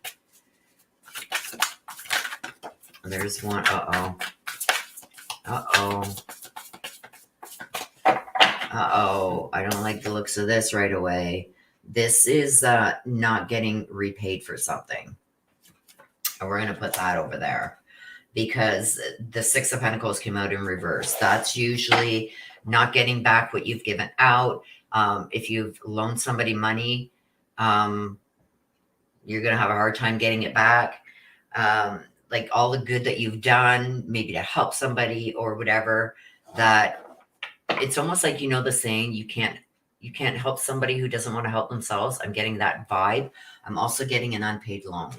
There's one. Uh-oh. I don't like the looks of this right away. This is not getting repaid for something. And we're going to put that over there. Because the Six of Pentacles came out in reverse. That's usually not getting back what you've given out. If you've loaned somebody money, you're going to have a hard time getting it back. Like all the good that you've done, maybe to help somebody or whatever, that it's almost like, you know, the saying, you can't help somebody who doesn't want to help themselves. I'm getting that vibe. I'm also getting an unpaid loan.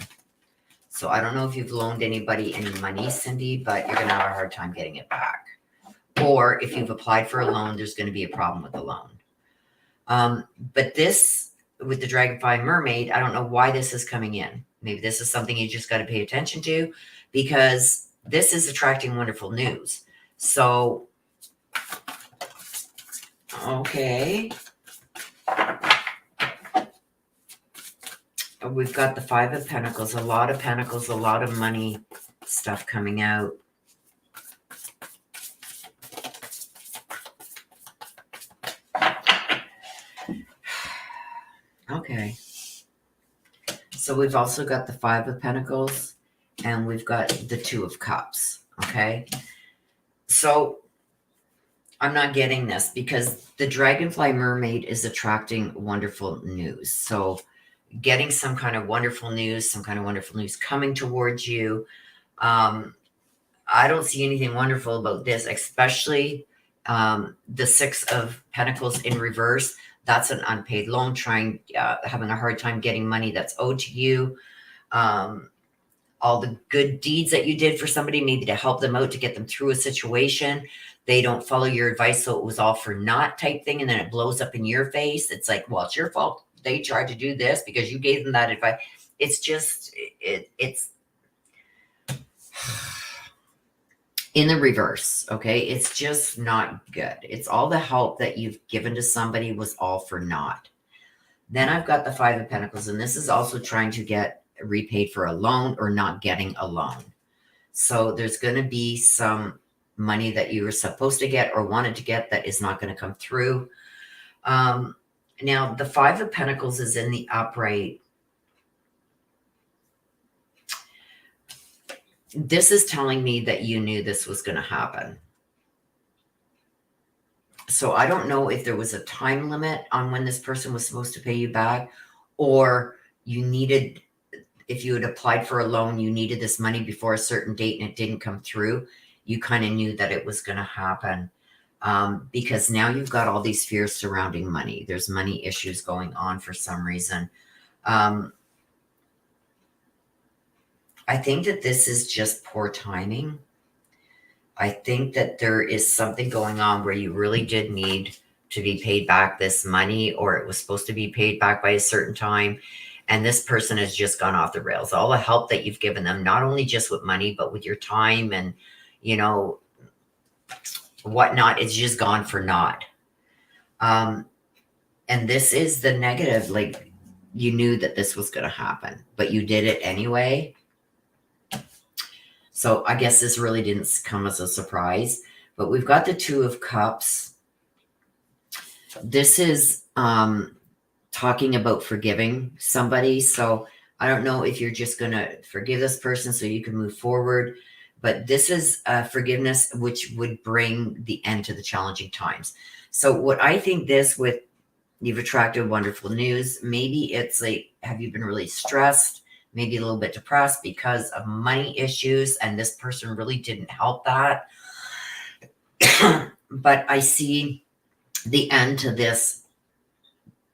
So I don't know if you've loaned anybody any money, Cindy, but you're going to have a hard time getting it back. Or if you've applied for a loan, there's going to be a problem with the loan. But this, with the Dragonfly Mermaid, I don't know why this is coming in. Maybe this is something you just got to pay attention to, because this is attracting wonderful news. So, okay. We've got the Five of Pentacles, a lot of Pentacles, a lot of money stuff coming out. Okay. So we've also got the Five of Pentacles, and we've got the Two of Cups. Okay. So I'm not getting this, because the Dragonfly Mermaid is attracting wonderful news. So getting some kind of wonderful news, coming towards you. I don't see anything wonderful about this, especially the Six of Pentacles in reverse. That's an unpaid loan, having a hard time getting money that's owed to you. All the good deeds that you did for somebody, maybe to help them out, to get them through a situation. They don't follow your advice, so it was all for naught type thing, and then it blows up in your face. It's like, well, it's your fault. They tried to do this because you gave them that advice. It's just, it's in the reverse, okay? It's just not good. It's all the help that you've given to somebody was all for naught. Then I've got the Five of Pentacles, and this is also trying to get repaid for a loan or not getting a loan. So there's going to be some money that you were supposed to get or wanted to get that is not going to come through. Now, the Five of Pentacles is in the upright. This is telling me that you knew this was going to happen. So I don't know if there was a time limit on when this person was supposed to pay you back, or you needed, if you had applied for a loan, you needed this money before a certain date and it didn't come through. You kind of knew that it was going to happen, because now you've got all these fears surrounding money. There's money issues going on for some reason. I think that this is just poor timing. I think that there is something going on where you really did need to be paid back this money, or it was supposed to be paid back by a certain time. And this person has just gone off the rails. All the help that you've given them, not only just with money, but with your time and, whatnot, it's just gone for naught. And this is the negative. Like, you knew that this was going to happen, but you did it anyway. So I guess this really didn't come as a surprise. But we've got the Two of Cups. This is talking about forgiving somebody. So I don't know if you're just going to forgive this person so you can move forward. But this is forgiveness, which would bring the end to the challenging times. So what I think this with, you've attracted wonderful news. Maybe it's like, have you been really stressed? Maybe a little bit depressed because of money issues, and this person really didn't help that. But I see the end to this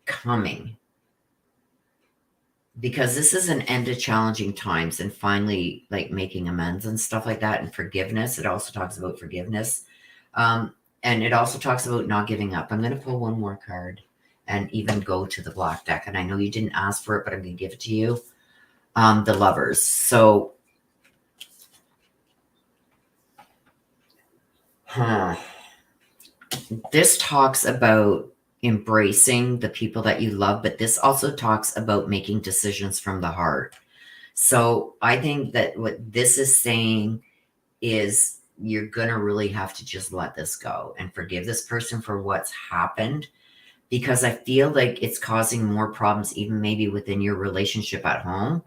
coming, because this is an end to challenging times and finally like making amends and stuff like that, and forgiveness. It also talks about forgiveness. And it also talks about not giving up. I'm going to pull one more card and even go to the black deck. And I know you didn't ask for it, but I'm going to give it to you. The Lovers. So, this talks about embracing the people that you love, but this also talks about making decisions from the heart. So I think that what this is saying is you're going to really have to just let this go and forgive this person for what's happened, because I feel like it's causing more problems, even maybe within your relationship at home.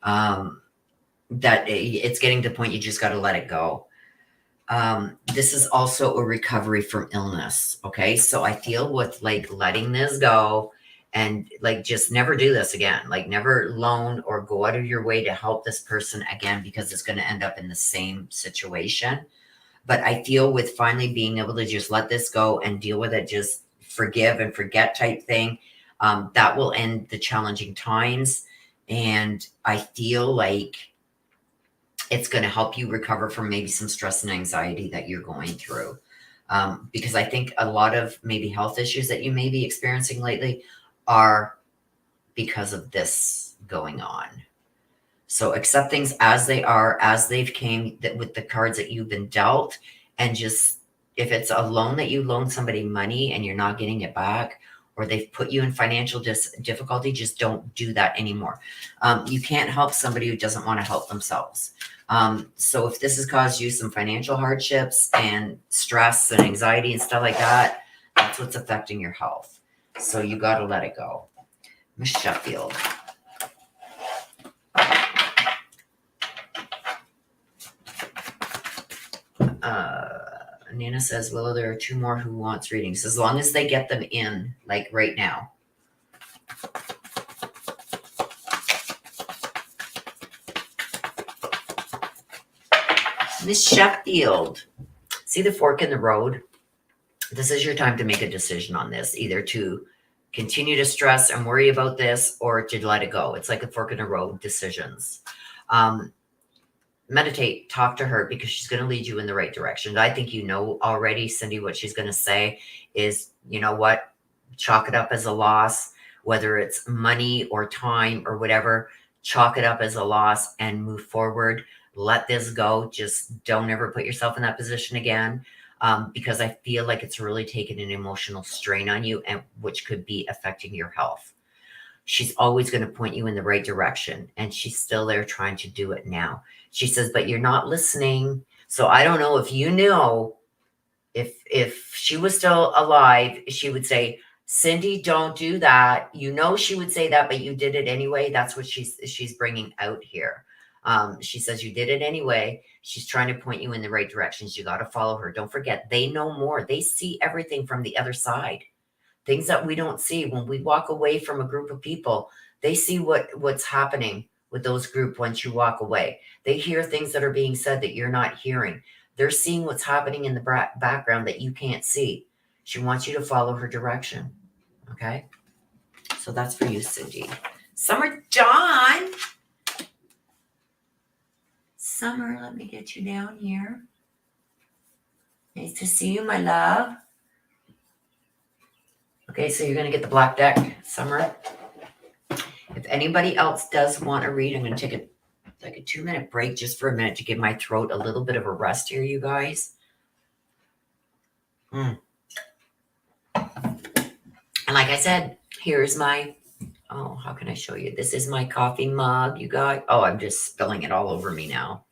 That it's getting to the point you just got to let it go. This is also a recovery from illness. Okay. So I feel with like letting this go and like just never do this again, like never loan or go out of your way to help this person again, because it's going to end up in the same situation. But I feel with finally being able to just let this go and deal with it, just forgive and forget type thing, that will end the challenging times. And I feel like it's going to help you recover from maybe some stress and anxiety that you're going through. Because I think a lot of maybe health issues that you may be experiencing lately are because of this going on. So accept things as they are, as they've came, that with the cards that you've been dealt, and just, if it's a loan that you loan somebody money and you're not getting it back, or they've put you in financial difficulty, just don't do that anymore. You can't help somebody who doesn't want to help themselves. So if this has caused you some financial hardships and stress and anxiety and stuff like that, that's what's affecting your health. So you got to let it go. Miss Sheffield. Nina says, Willow, there are 2 more who wants readings, as long as they get them in, like right now. Miss Sheffield, see the fork in the road? This is your time to make a decision on this, either to continue to stress and worry about this or to let it go. It's like a fork in the road decisions. Meditate, talk to her, because she's going to lead you in the right direction. I think you know already, Cindy, what she's going to say is, you know what, chalk it up as a loss, whether it's money or time or whatever, chalk it up as a loss and move forward. Let this go. Just don't ever put yourself in that position again, because I feel like it's really taken an emotional strain on you, and which could be affecting your health. She's always going to point you in the right direction, and she's still there trying to do it now. She says, but you're not listening. So I don't know if you know, if she was still alive, she would say, Cindy, don't do that. You know, she would say that, but you did it anyway. That's what she's bringing out here. She says you did it anyway. She's trying to point you in the right directions. You got to follow her. Don't forget, they know more. They see everything from the other side. Things that we don't see. When we walk away from a group of people, they see what's happening with those group once you walk away. They hear things that are being said that you're not hearing. They're seeing what's happening in the background that you can't see. She wants you to follow her direction. Okay? So that's for you, Cindy. Summer John. Summer, let me get you down here. Nice to see you, my love. Okay, so you're going to get the black deck, Summer. If anybody else does want to read, I'm going to take a 2-minute break just for a minute to give my throat a little bit of a rest here, you guys. And like I said, here's my, oh, how can I show you? This is my coffee mug, you guys. Oh, I'm just spilling it all over me now.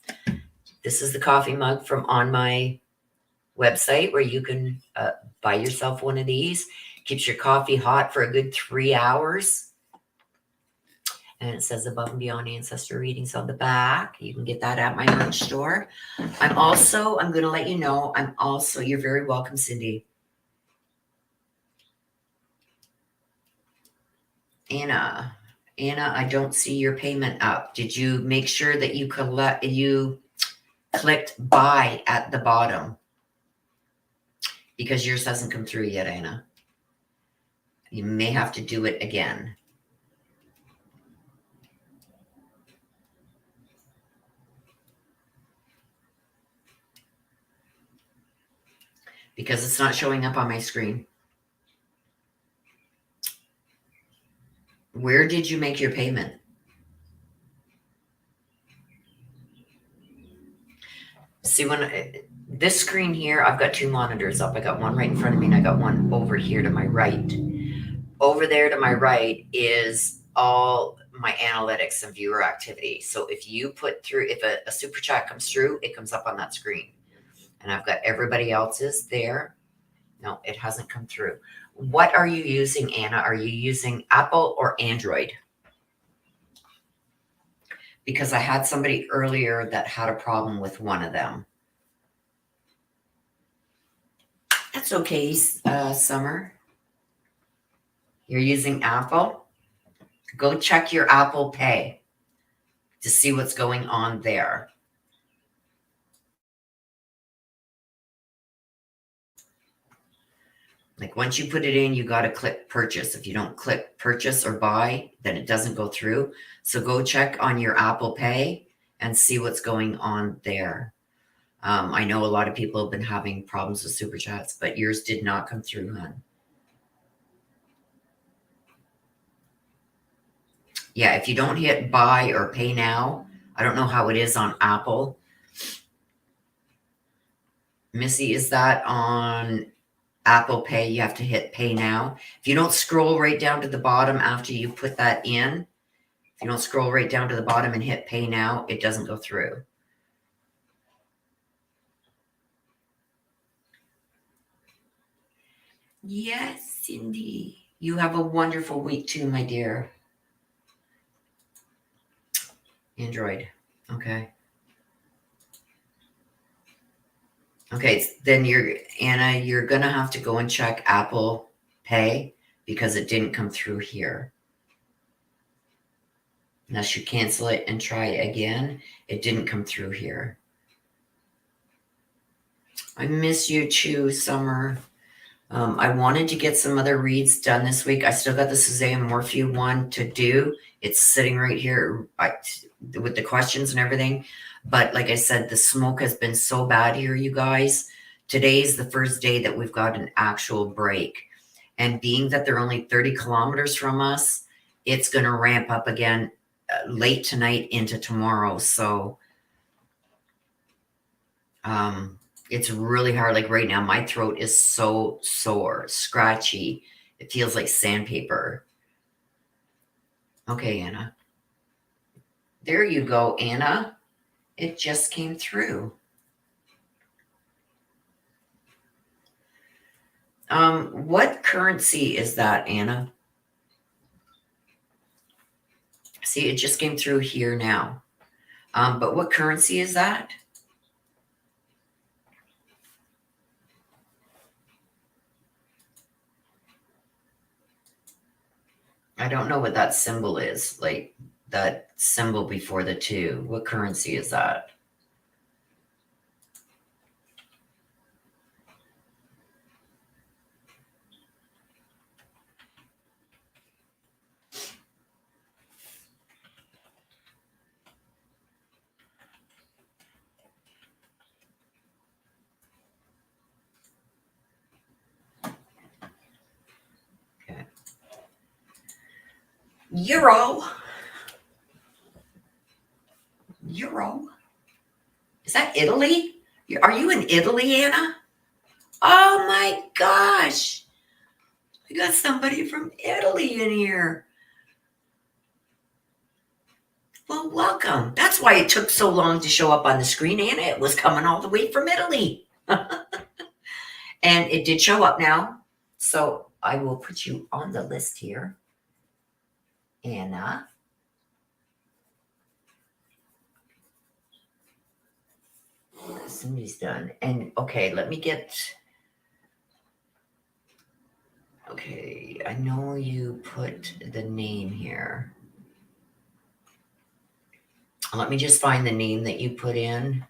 This is the coffee mug from on my website where you can buy yourself one of these. Keeps your coffee hot for a good 3 hours. And it says Above and Beyond Ancestor readings on the back. You can get that at my merch store. I'm going to let you know, you're very welcome, Cindy. Anna, I don't see your payment up. Did you make sure that you clicked buy at the bottom? Because yours hasn't come through yet, Anna. You may have to do it again. Because it's not showing up on my screen. Where did you make your payment? See, this screen here, I've got 2 monitors up. I got one right in front of me and I got one over here to my right. Over there to my right is all my analytics and viewer activity. So if you put through, if a super chat comes through, it comes up on that screen. And I've got everybody else's there. No, it hasn't come through. What are you using, Anna? Are you using Apple or Android? Because I had somebody earlier that had a problem with one of them. That's okay, Summer. You're using Apple? Go check your Apple Pay to see what's going on there. Like once you put it in, you got to click purchase. If you don't click purchase or buy, then it doesn't go through. So go check on your Apple Pay and see what's going on there. I know a lot of people have been having problems with super chats, but yours did not come through, hon. Yeah, if you don't hit buy or pay now, I don't know how it is on Apple. Missy, is that on Apple Pay? You have to hit pay now. If you don't scroll right down to the bottom after you put that in, if you don't scroll right down to the bottom and hit pay now, it doesn't go through. Yes, Cindy. You have a wonderful week too, my dear. Android. Okay. Okay, then Anna, you're going to have to go and check Apple Pay because it didn't come through here. Unless you cancel it and try again, it didn't come through here. I miss you too, Summer. I wanted to get some other reads done this week. I still got the Suzanne Morphew one to do. It's sitting right here with the questions and everything. But like I said, the smoke has been so bad here, you guys. Today's the first day that we've got an actual break. And being that they're only 30 kilometers from us, it's going to ramp up again late tonight into tomorrow. So it's really hard. Like right now, my throat is so sore, scratchy. It feels like sandpaper. Okay, Anna. There you go, Anna. It just came through. What currency is that, Anna? See, it just came through here now. But what currency is that? I don't know what that symbol is, like that symbol before the 2. What currency is that? Okay. Euro. Is that Italy? Are you in Italy, Anna? Oh my gosh. We got somebody from Italy in here. Well, welcome. That's why it took so long to show up on the screen, Anna. It was coming all the way from Italy. And it did show up now. So I will put you on the list here. Anna. Somebody's done. And okay, let me get... Okay, I know you put the name here. Let me just find the name that you put in.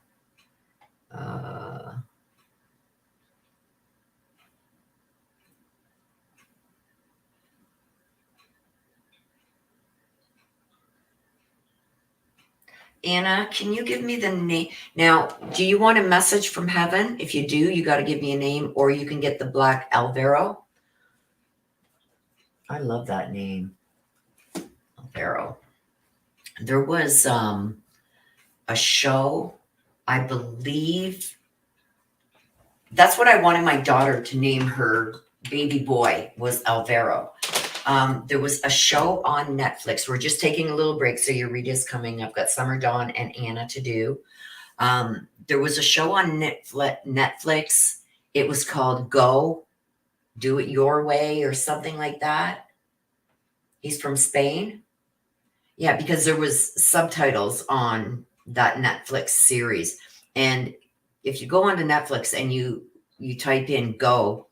Anna, can you give me the name? Now, do you want a message from heaven? If you do, you got to give me a name, or you can get the Black Alvaro. I love that name, Alvaro. There was a show, I believe. That's what I wanted my daughter to name her baby boy, was Alvaro. There was a show on Netflix. We're just taking a little break, so your read is coming. I've got Summer, Dawn, and Anna to do. There was a show on Netflix. It was called Go, Do It Your Way, or something like that. He's from Spain. Yeah, because there was subtitles on that Netflix series. And if you go onto Netflix and you type in Go,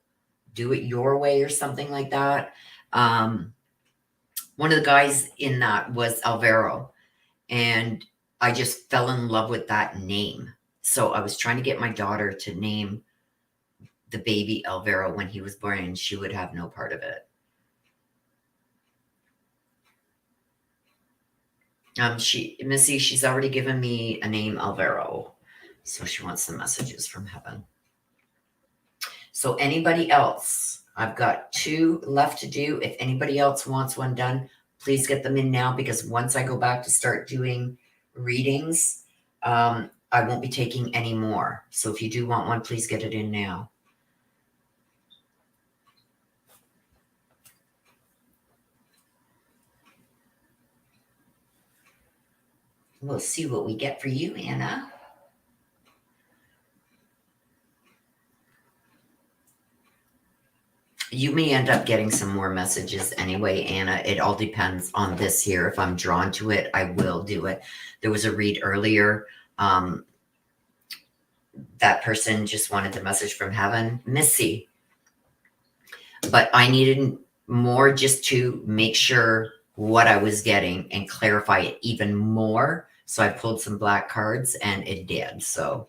Do It Your Way, or something like that, one of the guys in that was Alvaro, and I just fell in love with that name. So I was trying to get my daughter to name the baby Alvaro when he was born, and she would have no part of it. Missy, she's already given me a name, Alvaro. So she wants some messages from heaven. So anybody else? I've got 2 left to do. If anybody else wants one done, please get them in now, because once I go back to start doing readings. I won't be taking any more. So if you do want one, please get it in now. We'll see what we get for you, Anna. You may end up getting some more messages anyway, Anna. It all depends on this here. If I'm drawn to it, I will do it. There was a read earlier. That person just wanted the message from heaven, Missy. But I needed more just to make sure what I was getting and clarify it even more. So I pulled some black cards and it did. So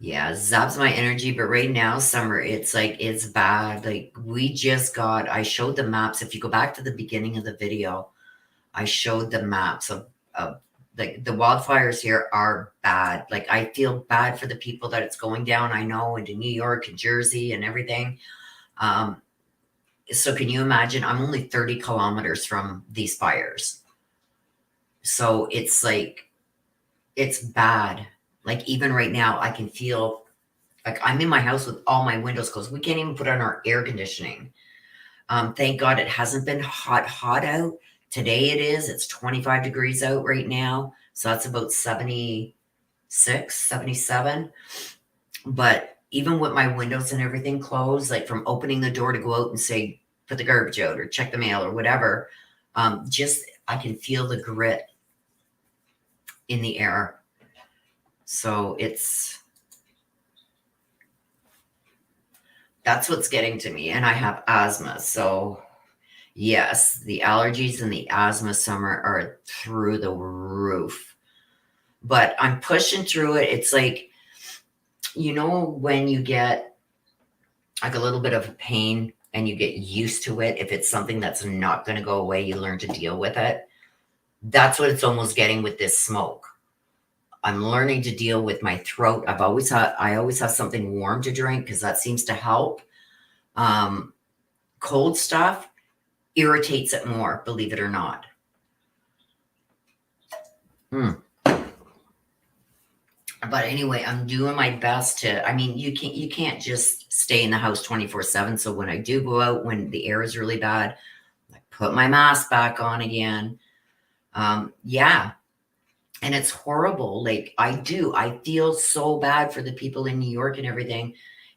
yeah, zaps my energy. But right now, Summer, it's like, it's bad. Like I showed the maps. If you go back to the beginning of the video, I showed the maps of like the wildfires here are bad. Like I feel bad for the people that it's going down. I know into New York and Jersey and everything. So can you imagine? I'm only 30 kilometers from these fires. So it's like, it's bad. Like even right now, I can feel like I'm in my house with all my windows closed. We can't even put on our air conditioning. Thank God it hasn't been hot out. Today it is. It's 25 degrees out right now. So that's about 76, 77. But even with my windows and everything closed, like from opening the door to go out and say, put the garbage out or check the mail or whatever, I can feel the grit in the air. So that's what's getting to me. And I have asthma. So yes, the allergies and the asthma, Summer, are through the roof. But I'm pushing through it. It's like, when you get like a little bit of pain and you get used to it, if it's something that's not going to go away, you learn to deal with it. That's what it's almost getting with this smoke. I'm learning to deal with my throat. I always have something warm to drink because that seems to help. Cold stuff irritates it more, believe it or not. But anyway, I'm doing my best to, you can't just stay in the house 24/7. So when I do go out, when the air is really bad, I put my mask back on again. Yeah. And it's horrible. Like I feel so bad for the people in New York and everything.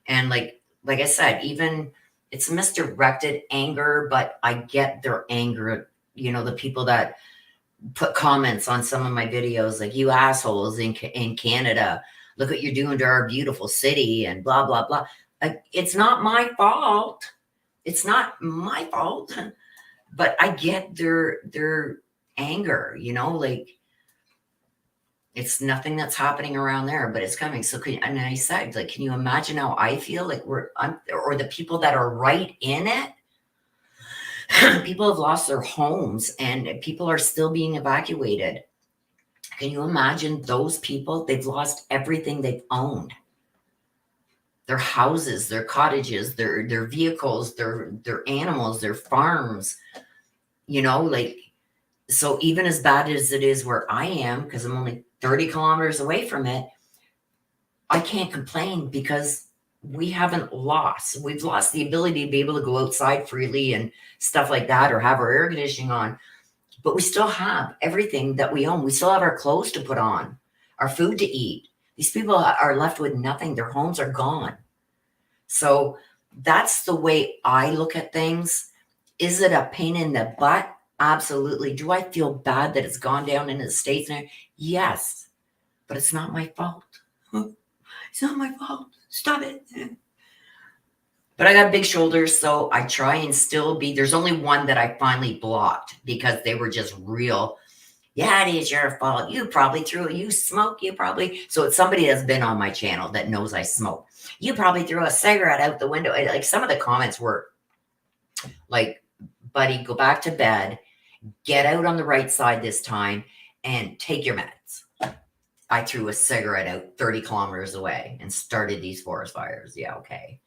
And like I said, even it's misdirected anger, but I get their anger, the people that put comments on some of my videos like, you assholes in Canada, look what you're doing to our beautiful city and blah, blah, blah. It's not my fault. It's not my fault. But I get their anger, like it's nothing that's happening around there, but it's coming. So and I said, like, can you imagine how I feel? Like or the people that are right in it? People have lost their homes and people are still being evacuated. Can you imagine those people? They've lost everything they've owned. Their houses, their cottages, their vehicles, their animals, their farms, so even as bad as it is where I am, because I'm only 30 kilometers away from it, I can't complain because we haven't lost. We've lost the ability to be able to go outside freely and stuff like that, or have our air conditioning on. But we still have everything that we own. We still have our clothes to put on, our food to eat. These people are left with nothing. Their homes are gone. So that's the way I look at things. Is it a pain in the butt? Absolutely. Do I feel bad that it's gone down into the States now? Yes, but it's not my fault. It's not my fault. Stop it. But I got big shoulders, so I try and still be. There's only one that I finally blocked because they were just real. Yeah, it is your fault. You probably you smoke. So it's somebody that's been on my channel that knows I smoke. You probably threw a cigarette out the window. Like some of the comments were like, buddy, go back to bed, get out on the right side this time and take your meds. I threw a cigarette out 30 kilometers away and started these forest fires. Yeah, okay.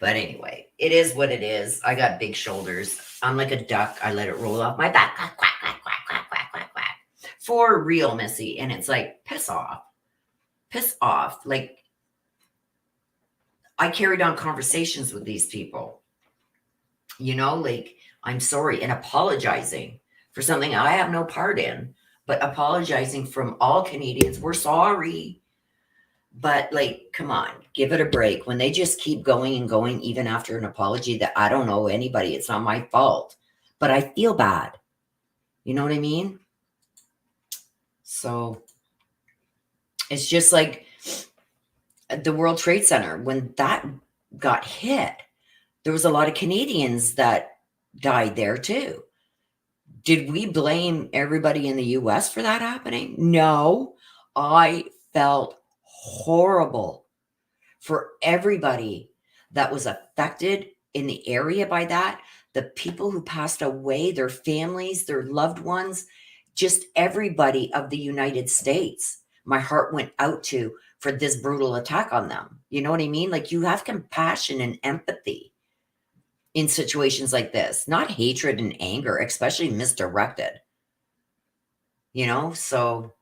But anyway, it is what it is. I got big shoulders. I'm like a duck. I let it roll off my back. Quack, quack, quack, quack, quack, quack, quack, quack. For real, Missy. And it's like, piss off. Piss off. Like, I carried on conversations with these people. You know, like, I'm sorry, and apologizing for something I have no part in, but apologizing from all Canadians. We're sorry. But like, come on, give it a break. When they just keep going and going, even after an apology that I don't know anybody, it's not my fault, but I feel bad. You know what I mean? So it's just like the World Trade Center, when that got hit, there was a lot of Canadians that died there too. Did we blame everybody in the US for that happening? No. I felt horrible for everybody that was affected in the area by that. The people who passed away, their families, their loved ones, just everybody of the United States. My heart went out to for this brutal attack on them. You know what I mean? Like, you have compassion and empathy in situations like this, not hatred and anger, especially misdirected. You know, so,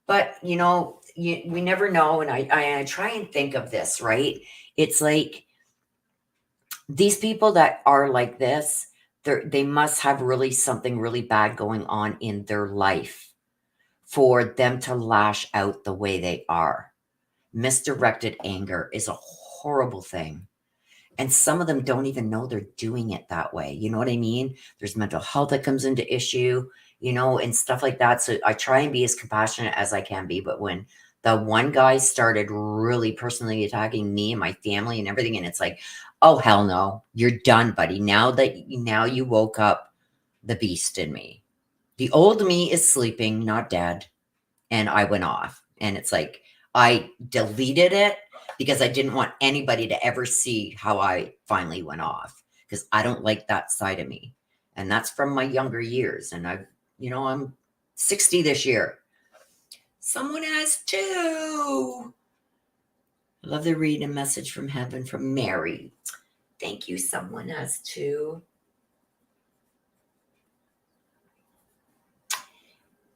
but you know, we never know. And I try and think of this, right? It's like these people that are like this, they must have really something really bad going on in their life for them to lash out the way they are. Misdirected anger is a horrible thing. And some of them don't even know they're doing it that way. You know what I mean? There's mental health that comes into issue, you know, and stuff like that. So I try and be as compassionate as I can be. But when the one guy started really personally attacking me and my family and everything, and it's like, oh, hell no, you're done, buddy. Now you woke up the beast in me. The old me is sleeping, not dead. And I went off. And it's like, I deleted it because I didn't want anybody to ever see how I finally went off, because I don't like that side of me. And that's from my younger years. And I'm 60 this year. Someone has two. I love to read a message from heaven from Mary. Thank you. Someone has two.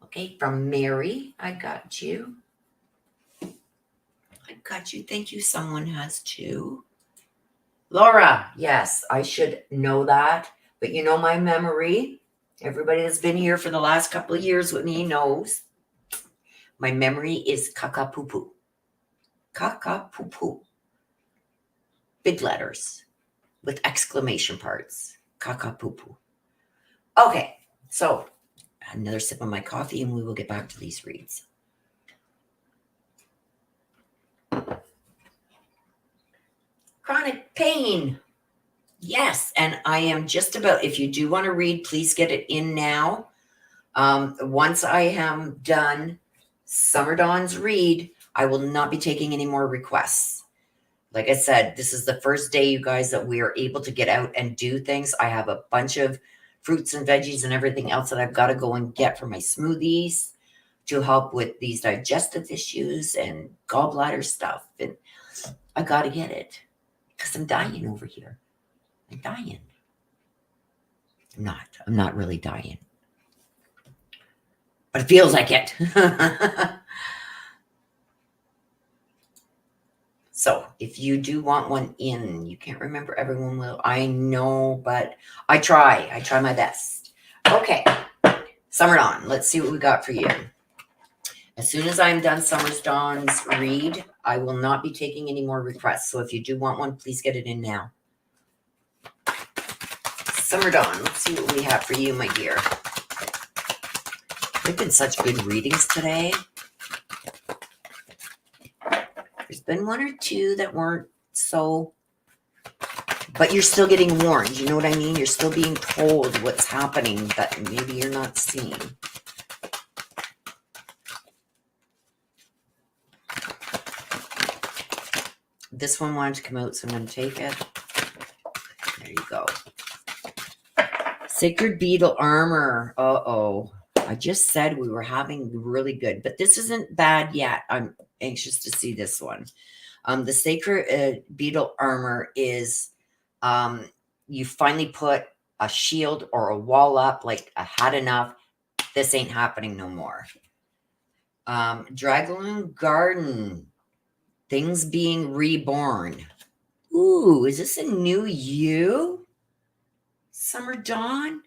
Okay, from Mary, I got you. I got you. Thank you. Someone has two. Laura, yes, I should know that. But you know my memory. Everybody that's been here for the last couple of years with me knows my memory is caca-poo-poo. Caca-poo-poo. Big letters with exclamation parts. Caca-poo-poo. Okay, so another sip of my coffee and we will get back to these reads. Chronic pain. Yes, and I am just about, if you do want to read, please get it in now. Once I am done Summer Dawn's read, I will not be taking any more requests. Like I said, this is the first day, you guys, that we are able to get out and do things. I have a bunch of fruits and veggies and everything else that I've got to go and get for my smoothies to help with these digestive issues and gallbladder stuff. And I got to get it because I'm dying over here. I'm dying. I'm not really dying. But it feels like it. So if you do want one in, you can't remember everyone will. I know, but I try my best. Okay. Summer Dawn. Let's see what we got for you. As soon as I'm done Summer Dawn's read, I will not be taking any more requests. So if you do want one, please get it in now. Summer Dawn, let's see what we have for you, my dear. They've been such good readings today. There's been one or two that weren't so, but you're still getting warned. You know what I mean? You're still being told what's happening that maybe you're not seeing. This one wanted to come out, so I'm going to take it. There you go. Sacred Beetle Armor. Uh-oh. I just said we were having really good, but this isn't bad yet. I'm anxious to see this one. The sacred beetle armor is you finally put a shield or a wall up, like I had enough. This ain't happening no more. Dragon Garden, things being reborn. Ooh, is this a new you, Summer Dawn?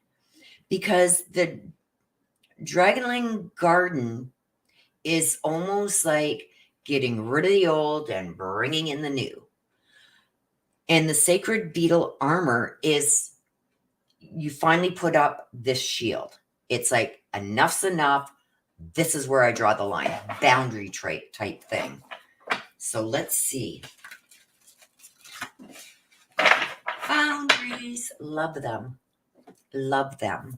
Because the Dragonland Garden is almost like getting rid of the old and bringing in the new. And the sacred beetle armor is you finally put up this shield. It's like enough's enough. This is where I draw the line. Boundary trait type thing. So let's see. Boundaries. Love them. Love them.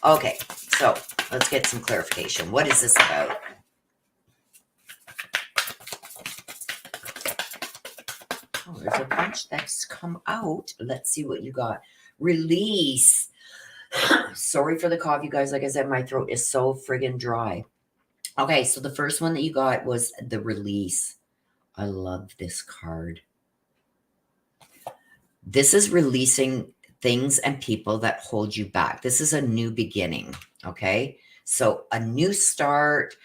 Okay, so let's get some clarification. What is this about? Oh, there's a bunch that's come out. Let's see what you got. Release. Sorry for the cough, you guys. Like I said, my throat is so friggin' dry. Okay, so the first one that you got was the release. I love this card. This is releasing things and people that hold you back. This is a new beginning, okay? So a new start,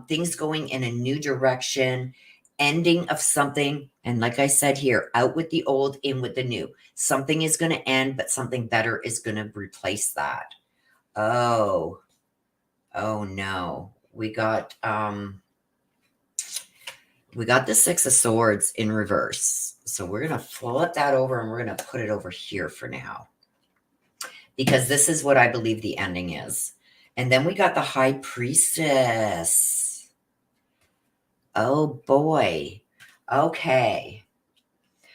things going in a new direction, ending of something. And like I said here, out with the old, in with the new. Something is going to end, but something better is going to replace that. Oh no. We got the Six of Swords in reverse. So we're going to flip that over and we're going to put it over here for now. Because this is what I believe the ending is. And then we got the High Priestess. Oh boy. Okay.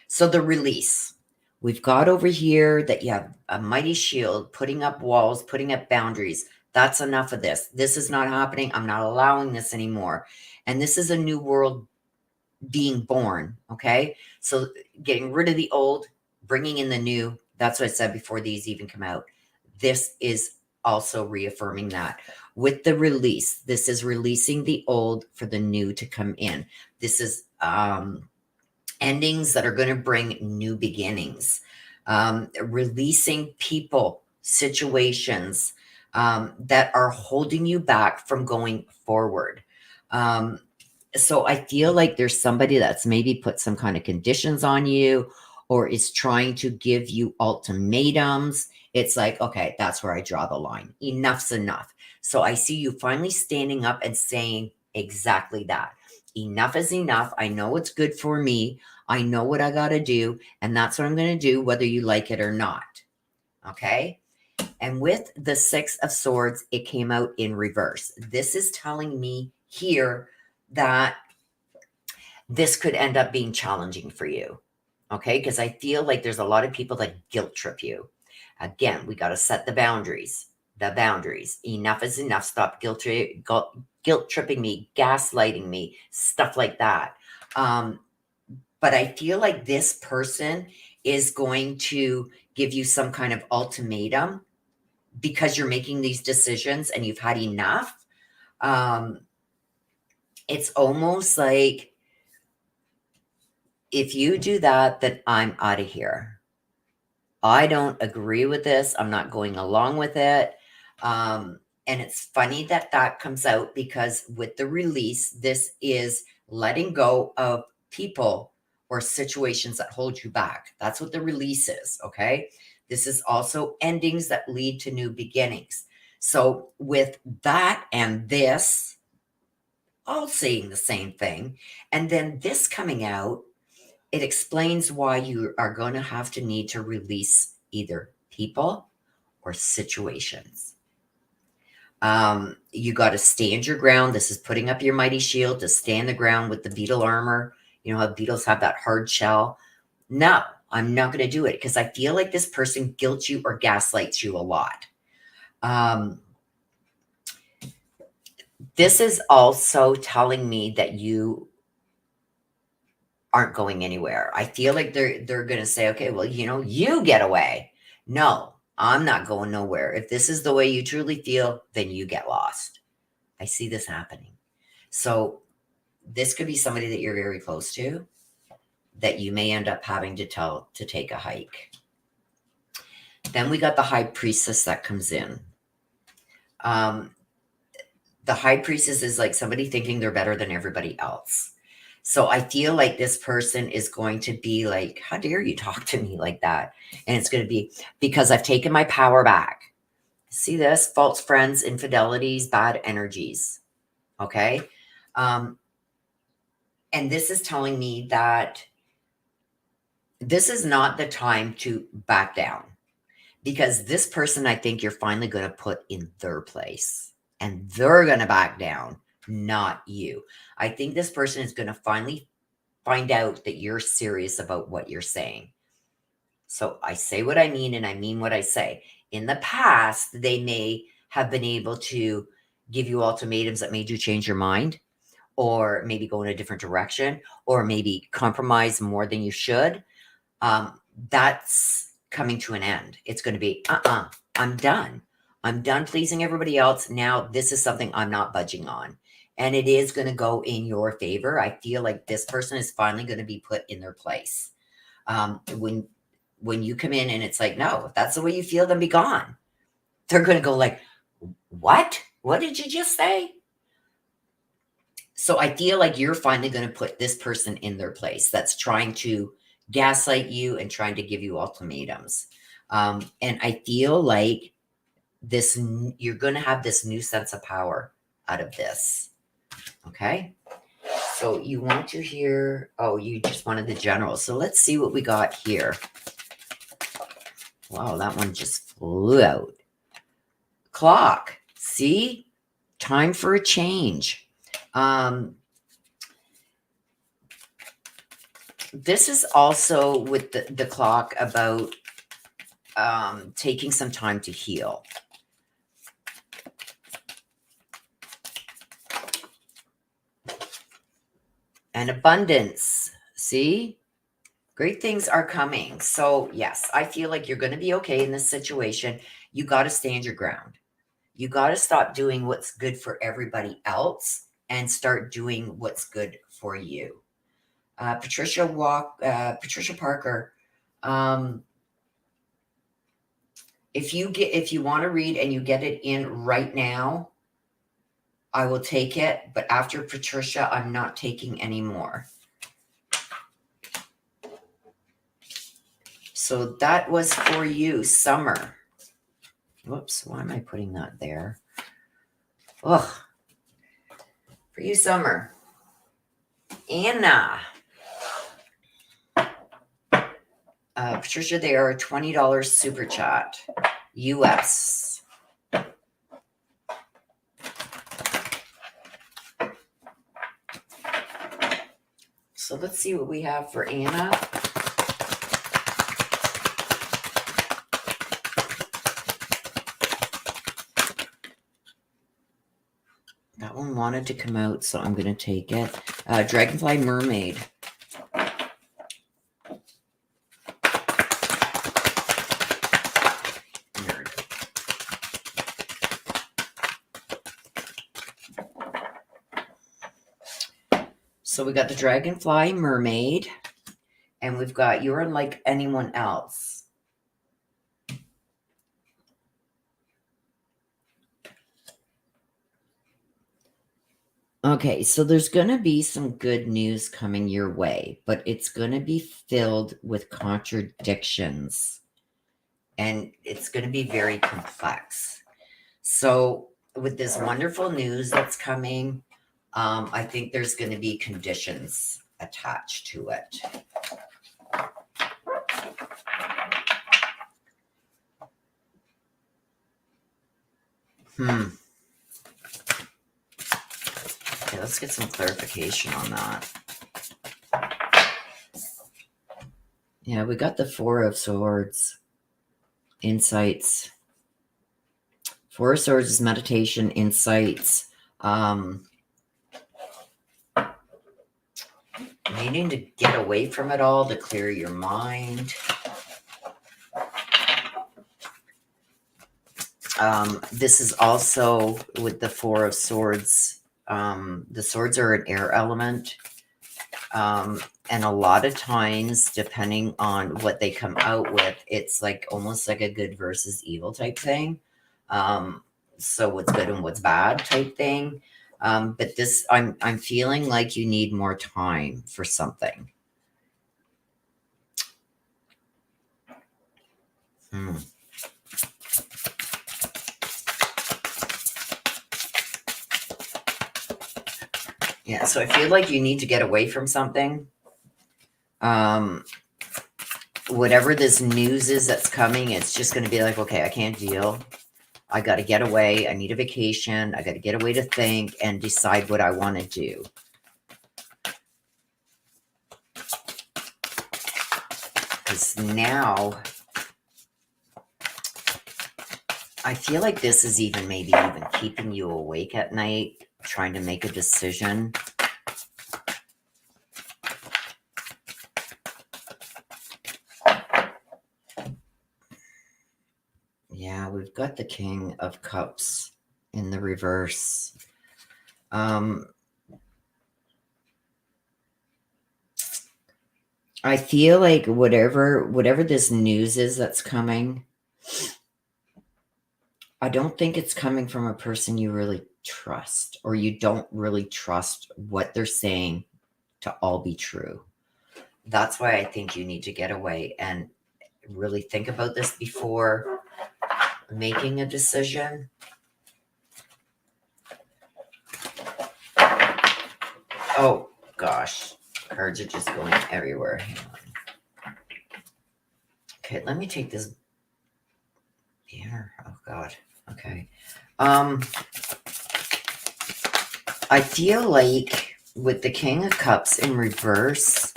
So the release. We've got over here that you have a mighty shield, putting up walls, putting up boundaries. That's enough of this. This is not happening. I'm not allowing this anymore. And this is a new world being born, okay? So getting rid of the old, bringing in the new. That's what I said before these even come out. This is also reaffirming that. With the release, this is releasing the old for the new to come in. This is endings that are going to bring new beginnings. Releasing people, situations that are holding you back from going forward. So I feel like there's somebody that's maybe put some kind of conditions on you or is trying to give you ultimatums. It's like, okay, that's where I draw the line. Enough's enough. So I see you finally standing up and saying exactly that. Enough is enough. I know what's good for me. I know what I got to do. And that's what I'm going to do, whether you like it or not. Okay. And with the Six of Swords, it came out in reverse. This is telling me here that this could end up being challenging for you. Okay. Because I feel like there's a lot of people that guilt trip you. Again, we got to set the boundaries. The boundaries. Enough is enough. Stop guilt tripping me, gaslighting me, stuff like that. But I feel like this person is going to give you some kind of ultimatum because you're making these decisions and you've had enough. It's almost like, if you do that, then I'm out of here. I don't agree with this. I'm not going along with it. And it's funny that that comes out because with the release, this is letting go of people or situations that hold you back. That's what the release is, okay? This is also endings that lead to new beginnings. So with that and this, all saying the same thing, and then this coming out, it explains why you are going to have to need to release either people or situations. You got to stand your ground. This is putting up your mighty shield to stand the ground with the beetle armor. You know how beetles have that hard shell. No, I'm not going to do it because I feel like this person guilts you or gaslights you a lot. This is also telling me that you aren't going anywhere. I feel like they're going to say, okay, well, you get away. No, I'm not going nowhere. If this is the way you truly feel, then you get lost. I see this happening. So this could be somebody that you're very close to that you may end up having to tell to take a hike. Then we got the high priestess that comes in. The high priestess is like somebody thinking they're better than everybody else. So I feel like this person is going to be like, how dare you talk to me like that? And it's going to be because I've taken my power back. See this? False friends, infidelities, bad energies. Okay. And this is telling me that this is not the time to back down, because this person, I think you're finally going to put in their place and they're going to back down, not you. I think this person is going to finally find out that you're serious about what you're saying. So I say what I mean and I mean what I say. In the past, they may have been able to give you ultimatums that made you change your mind, or maybe go in a different direction, or maybe compromise more than you should. That's coming to an end. It's going to be, I'm done. I'm done pleasing everybody else. Now this is something I'm not budging on. And it is going to go in your favor. I feel like this person is finally going to be put in their place. When you come in and it's like, no, if that's the way you feel, then be gone. They're going to go like, what? What did you just say? So I feel like you're finally going to put this person in their place that's trying to gaslight you and trying to give you ultimatums. And I feel like you're going to have this new sense of power out of this. Okay. So you want to hear, you just wanted the general. So let's see what we got here. Wow, that one just flew out. Clock. See? Time for a change. This is also with the clock about taking some time to heal. And abundance. See? Great things are coming. So yes, I feel like you're going to be okay in this situation. You got to stand your ground. You got to stop doing what's good for everybody else and start doing what's good for you. Patricia Parker. If you want to read and you get it in right now, I will take it. But after Patricia, I'm not taking any more. So that was for you, Summer. Whoops, why am I putting that there? Ugh. For you, Summer. Anna. Patricia, they are a $20 super chat. US. So let's see what we have for Anna. That one wanted to come out, so I'm going to take it. Dragonfly Mermaid. So we got the Dragonfly Mermaid, and we've got You're Unlike Anyone Else. Okay, so there's going to be some good news coming your way, but it's going to be filled with contradictions, and it's going to be very complex. So with this wonderful news that's coming, I think there's going to be conditions attached to it. Okay, let's get some clarification on that. Yeah, we got the Four of Swords. Insights. Four of Swords is meditation, insights. Needing to get away from it all to clear your mind. This is also with the Four of Swords. The swords are an air element. And a lot of times, depending on what they come out with, it's like almost like a good versus evil type thing. So what's good and what's bad type thing. But this, I'm feeling like you need more time for something. Yeah, so I feel like you need to get away from something. Whatever this news is that's coming, it's just going to be like, okay, I can't deal. I got to get away. I need a vacation. I got to get away to think and decide what I want to do. Because now I feel like this is maybe even keeping you awake at night, trying to make a decision. Yeah, we've got the King of Cups in the reverse. I feel like whatever this news is that's coming, I don't think it's coming from a person you really trust, or you don't really trust what they're saying to all be true. That's why I think you need to get away and really think about this before making a decision. Oh gosh, cards are just going everywhere. Hang on. Okay, let me take this banner. Oh god. Okay. I feel like with the King of Cups in reverse,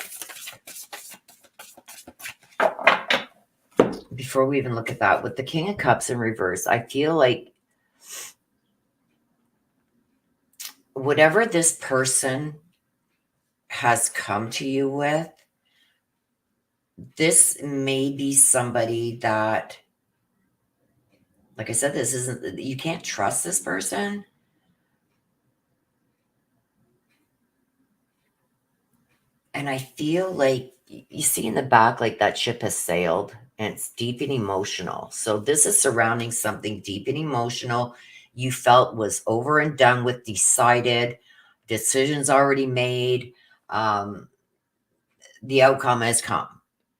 before we even look at that, with the King of Cups in reverse, I feel like whatever this person has come to you with, this may be somebody that, like I said, this isn't, you can't trust this person. And I feel like you see in the back, like that ship has sailed and it's deep and emotional. So this is surrounding something deep and emotional you felt was over and done with, decided, decisions already made. The outcome has come.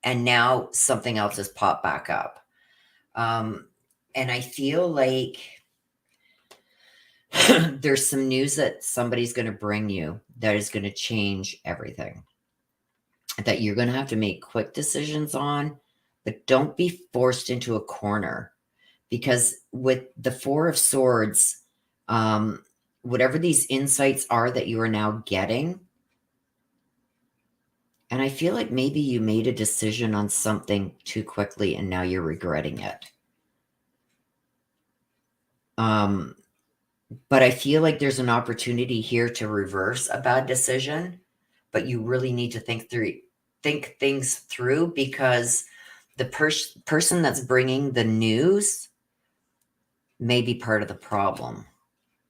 And now something else has popped back up. And I feel like there's some news that somebody's going to bring you that is going to change everything, that you're going to have to make quick decisions on, but don't be forced into a corner. Because with the Four of Swords, whatever these insights are that you are now getting, and I feel like maybe you made a decision on something too quickly and now you're regretting it. But I feel like there's an opportunity here to reverse a bad decision, but you really need to think things through, because the person that's bringing the news may be part of the problem,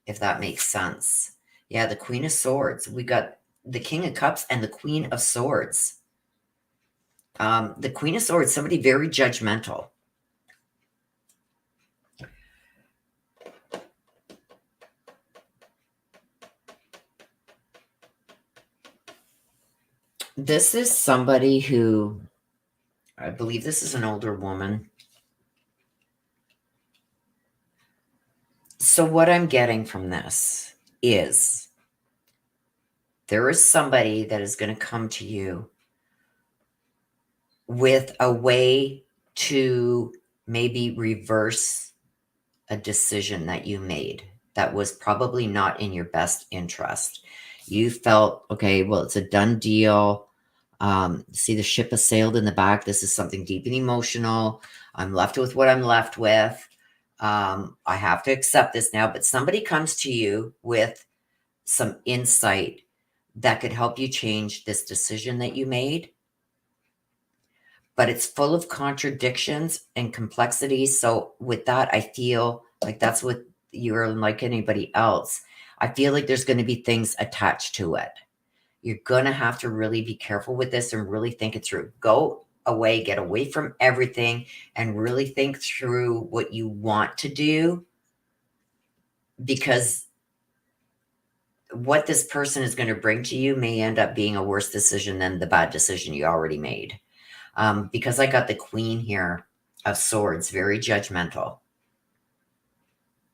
if that makes sense. Yeah, the Queen of Swords. We got the King of Cups and the Queen of Swords. The Queen of Swords, somebody very judgmental. This is somebody who, I believe this is an older woman. So what I'm getting from this is there is somebody that is going to come to you with a way to maybe reverse a decision that you made that was probably not in your best interest. You felt, okay, well, it's a done deal. See, the ship has sailed in the back. This is something deep and emotional. I'm left with what I'm left with. I have to accept this now. But somebody comes to you with some insight that could help you change this decision that you made. But it's full of contradictions and complexities. So with that, I feel like that's what you're like anybody else. I feel like there's going to be things attached to it. You're going to have to really be careful with this and really think it through. Go away, get away from everything, and really think through what you want to do, because what this person is going to bring to you may end up being a worse decision than the bad decision you already made. Because I got the Queen here of Swords, very judgmental.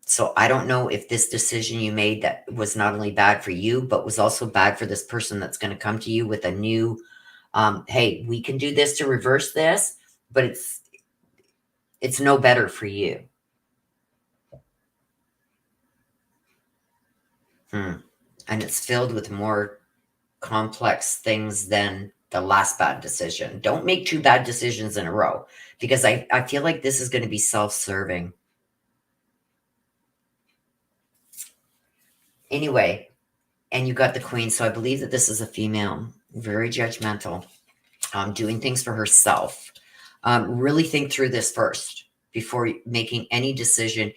So I don't know if this decision you made that was not only bad for you, but was also bad for this person that's going to come to you with a new, hey, we can do this to reverse this, but it's no better for you. And it's filled with more complex things than the last bad decision. Don't make 2 bad decisions in a row, because I feel like this is going to be self-serving. Anyway, and you got the Queen, so I believe that this is a female, very judgmental, doing things for herself. Really think through this first before making any decision.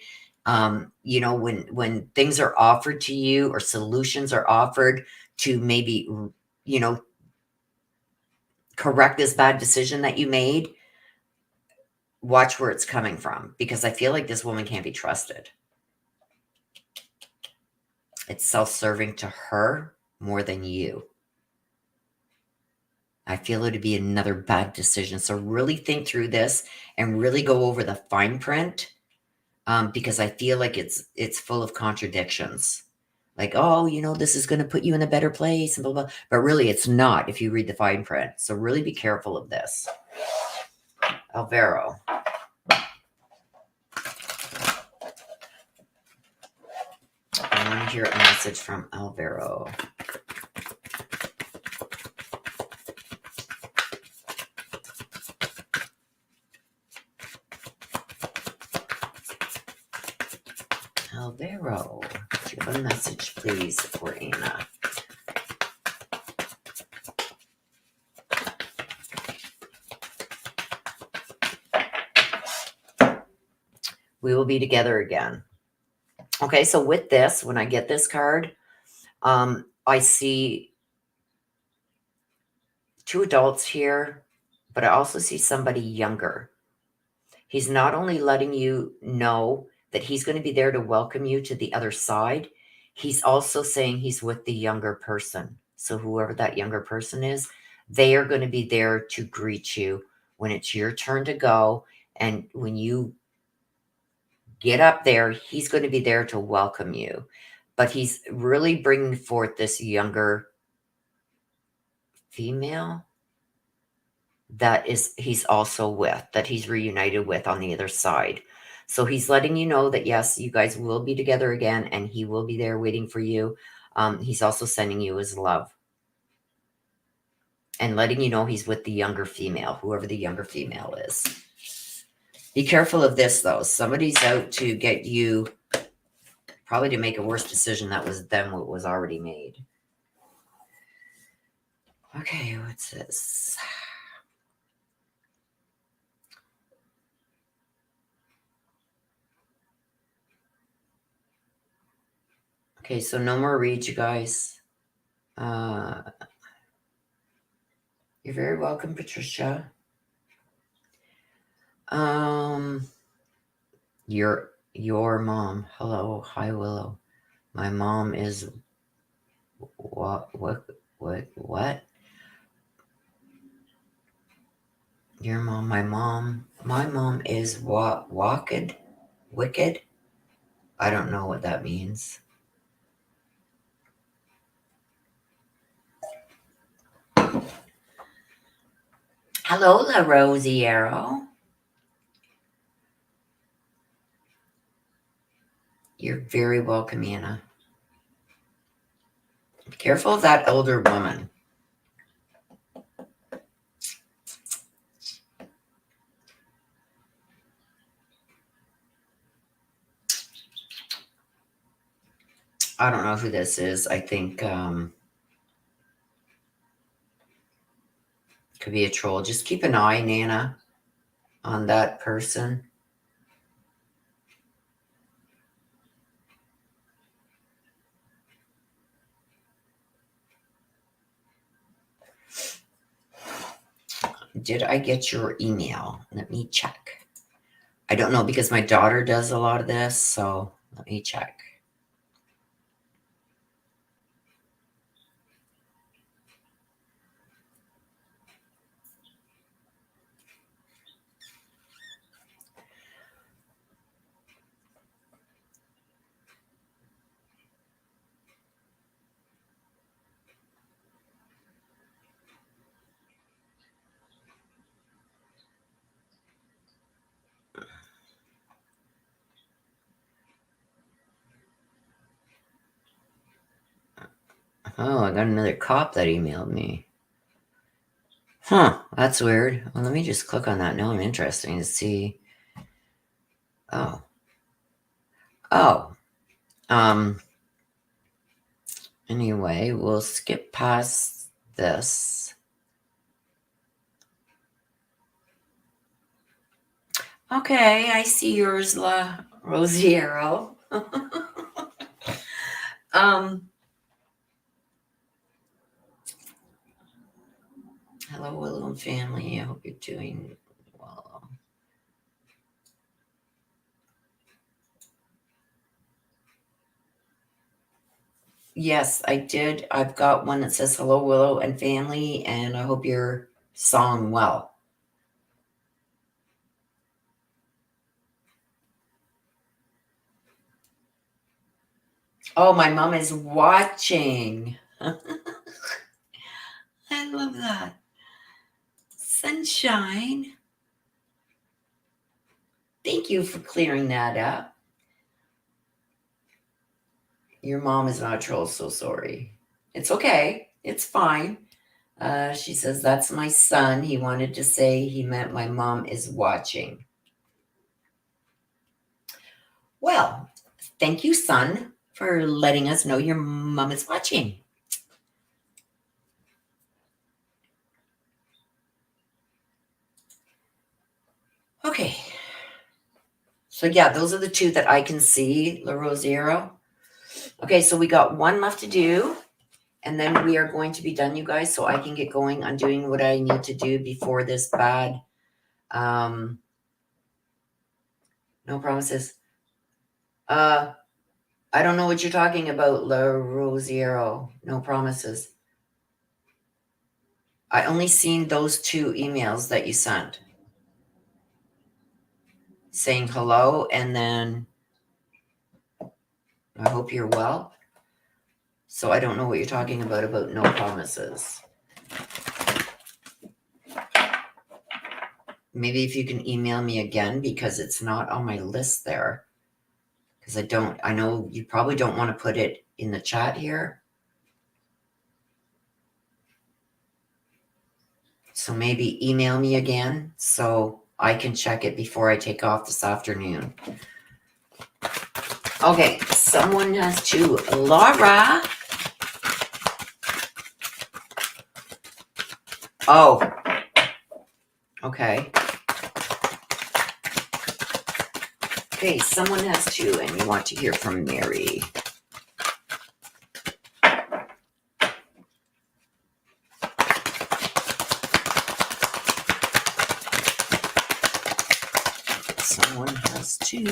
You know, when things are offered to you or solutions are offered to maybe, you know, correct this bad decision that you made, watch where it's coming from, because I feel like this woman can't be trusted. It's self-serving to her more than you. I feel it to be another bad decision. So really think through this and really go over the fine print, because I feel like it's full of contradictions. Like, oh, you know, this is going to put you in a better place and blah, blah. But really, it's not if you read the fine print. So really be careful of this. Alvaro. I want to hear a message from Alvaro. Alvaro, do you have a message, please, for Anna? We will be together again. Okay, so with this, when I get this card, I see 2 adults here, but I also see somebody younger. He's not only letting you know that he's going to be there to welcome you to the other side, he's also saying he's with the younger person. So whoever that younger person is, they are going to be there to greet you when it's your turn to go. And when you get up there, he's going to be there to welcome you. But he's really bringing forth this younger female that he's also with, that he's reunited with on the other side. So he's letting you know that, yes, you guys will be together again, and he will be there waiting for you. He's also sending you his love and letting you know he's with the younger female, whoever the younger female is. Be careful of this, though. Somebody's out to get you, probably to make a worse decision than what was already made. Okay, what's this? Okay, so no more reads, you guys. You're very welcome, Patricia. Your mom. Hello, hi Willow. My mom is what? Your mom, my mom is what? Wicked? I don't know what that means. Hello, La Rosiero. You're very welcome, Anna. Be careful of that older woman. I don't know who this is. I think could be a troll. Just keep an eye, Nana, on that person. did I get your email? Let me check. I don't know because my daughter does a lot of this, so let me check. Oh, I got another cop that emailed me. Huh, that's weird. Well, let me just click on that. Now I'm interested to see. Oh. Oh. Anyway, we'll skip past this. Okay, I see yours, La Rosiero. Hello, Willow and family. I hope you're doing well. Yes, I did. I've got one that says hello, Willow and family, and I hope you're song well. Oh, my mom is watching. I love that. Sunshine. Thank you for clearing that up. Your mom is not a troll, so sorry. It's okay. It's fine. She says, that's my son. He wanted to say he meant my mom is watching. Well, thank you, son, for letting us know your mom is watching. Okay. So, yeah, those are the two that I can see, La Rosiero. Okay, so we got one left to do, and then we are going to be done, you guys, so I can get going on doing what I need to do before this bad. No promises. I don't know what you're talking about, La Rosiero. No promises. I only seen those two emails that you sent saying hello, and then I hope you're well. So I don't know what you're talking about no promises. Maybe if you can email me again, because it's not on my list there. Because I know you probably don't want to put it in the chat here. So maybe email me again so I can check it before I take off this afternoon. Okay, someone has to. Laura. Oh. Okay. Okay, someone has to, and you want to hear from Mary. Someone has to.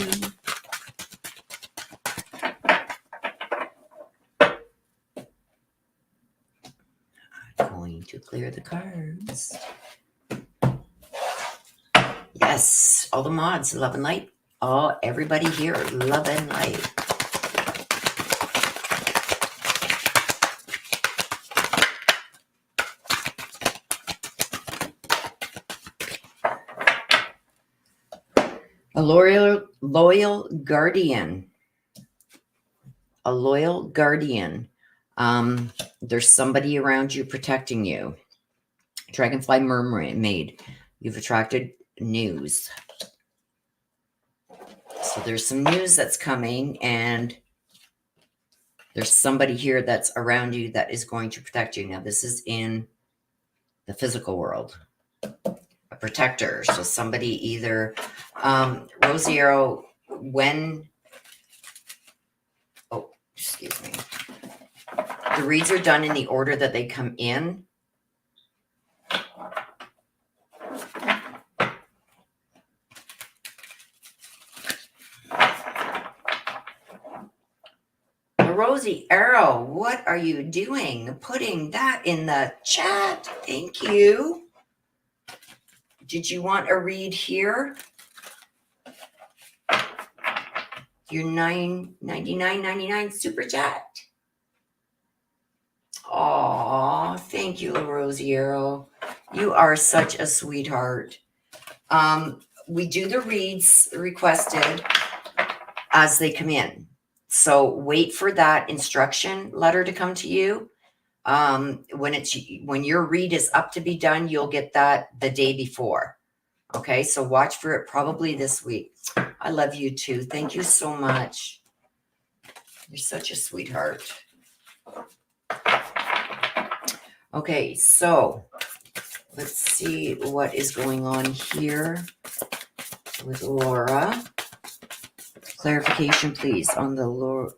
I'm going to clear the cards. Yes, all the mods, love and light. Everybody here, love and light. A loyal guardian. A loyal guardian. There's somebody around you protecting you. Dragonfly mermaid. You've attracted news. So there's some news that's coming, and there's somebody here that's around you that is going to protect you. Now, this is in the physical world. A protector. So somebody either, Rosiero, excuse me. The reads are done in the order that they come in. Rosie Arrow, what are you doing? Putting that in the chat. Thank you. Did you want a read here? Your $9.99.99 super chat. Aw, thank you, Rosiero. You are such a sweetheart. We do the reads requested as they come in. So wait for that instruction letter to come to you. When your read is up to be done, you'll get that the day before. Okay, so watch for it probably this week. I love you too. Thank you so much. You're such a sweetheart. Okay, so let's see what is going on here with Laura. Clarification, please, on the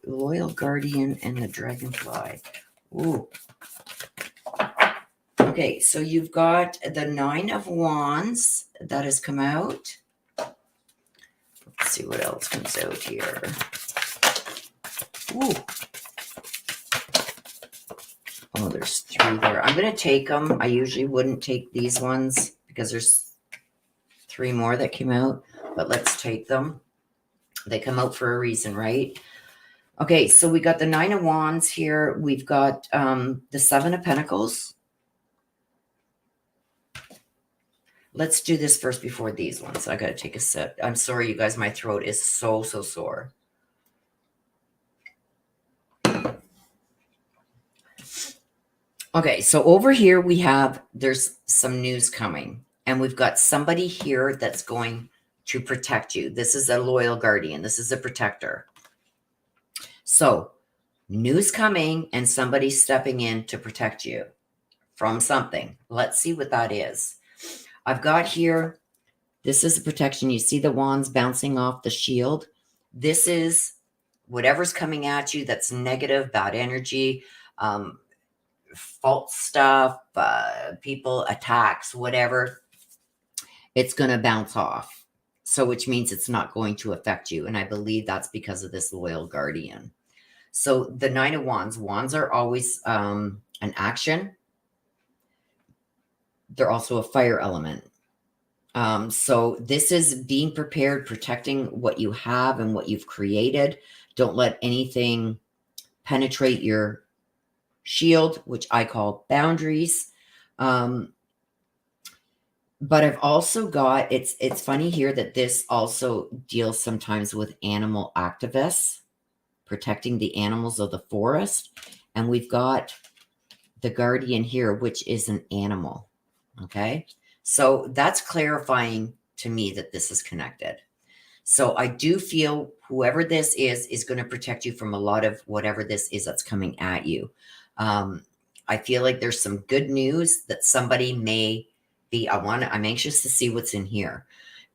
Loyal Guardian and the Dragonfly. Ooh. Okay, so you've got the 9 of Wands that has come out. Let's see what else comes out here. Ooh. Oh, there's 3 there. I'm going to take them. I usually wouldn't take these ones because there's 3 more that came out, but let's take them. They come out for a reason, right? Okay, so we got the 9 of Wands here. We've got the 7 of Pentacles. Let's do this first before these ones. I got to take a sip. I'm sorry, you guys. My throat is so sore. Okay, so over here there's some news coming. And we've got somebody here that's going to protect you. This is a loyal guardian. This is a protector. So news coming and somebody stepping in to protect you from something. Let's see what that is. I've got here, this is a protection. You see the wands bouncing off the shield. This is whatever's coming at you that's negative, bad energy, false stuff, people, attacks, whatever. It's going to bounce off. So which means it's not going to affect you. And I believe that's because of this loyal guardian. So the 9 of Wands. Wands are always an action. They're also a fire element. So this is being prepared, protecting what you have and what you've created. Don't let anything penetrate your shield, which I call boundaries. But I've also got, it's funny here that this also deals sometimes with animal activists, protecting the animals of the forest. And we've got the guardian here, which is an animal. Okay. So that's clarifying to me that this is connected. So I do feel whoever this is going to protect you from a lot of whatever this is that's coming at you. I feel like there's some good news that somebody may be, I'm anxious to see what's in here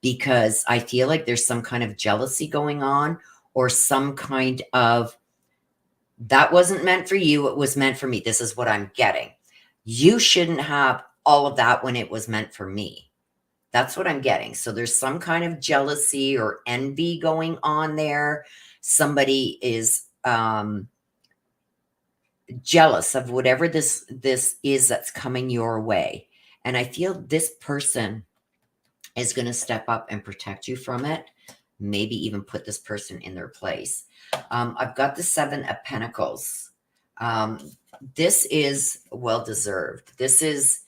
because I feel like there's some kind of jealousy going on or some kind of, that wasn't meant for you. It was meant for me. This is what I'm getting. You shouldn't have all of that when it was meant for me. That's what I'm getting. So there's some kind of jealousy or envy going on there. Somebody is jealous of whatever this is that's coming your way. And I feel this person is going to step up and protect you from it. Maybe even put this person in their place. I've got the 7 of Pentacles. This is well-deserved. This is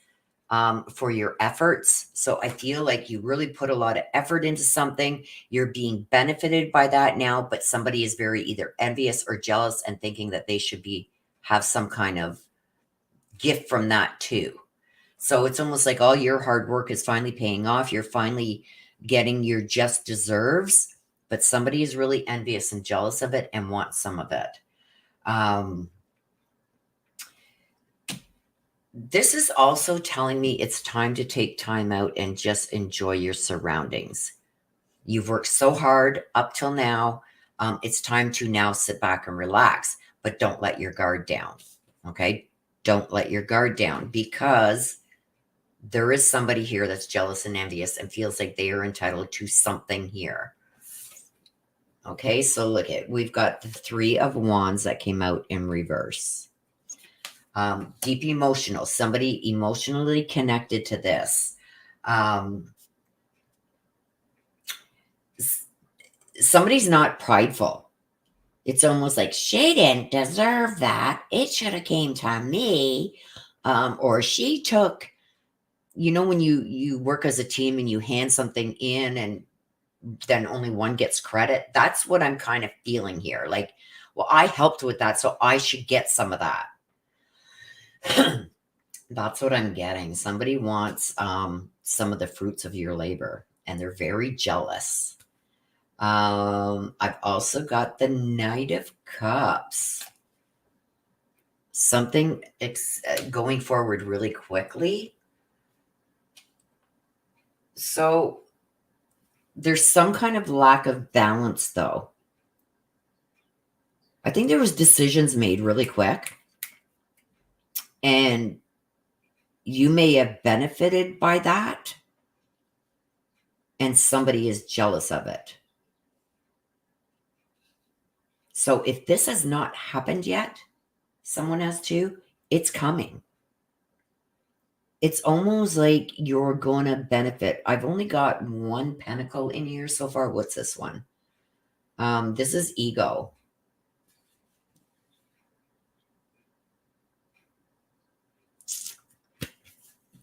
for your efforts. So I feel like you really put a lot of effort into something. You're being benefited by that now, but somebody is very either envious or jealous and thinking that they should have some kind of gift from that too. So it's almost like all your hard work is finally paying off. You're finally getting your just deserves, but somebody is really envious and jealous of it and wants some of it. This is also telling me it's time to take time out and just enjoy your surroundings. You've worked so hard up till now. It's time to now sit back and relax, but don't let your guard down. Okay. Don't let your guard down because there is somebody here that's jealous and envious and feels like they are entitled to something here. Okay, so look at, we've got the 3 of Wands that came out in reverse. Deep emotional, somebody emotionally connected to this. Somebody's not prideful. It's almost like, she didn't deserve that. It should have came to me. Or she took, you know, when you work as a team and you hand something in and then only one gets credit. That's what I'm kind of feeling here. Like, well, I helped with that, so I should get some of that. That's what I'm getting. Somebody wants some of the fruits of your labor, and they're very jealous. I've also got the Knight of Cups. Something going forward really quickly. So there's some kind of lack of balance, though. I think there was decisions made really quick, and you may have benefited by that, and somebody is jealous of it. So if this has not happened yet, someone has to, it's coming. It's almost like you're going to benefit. I've only got 1 pentacle in here so far. What's this one? This is ego.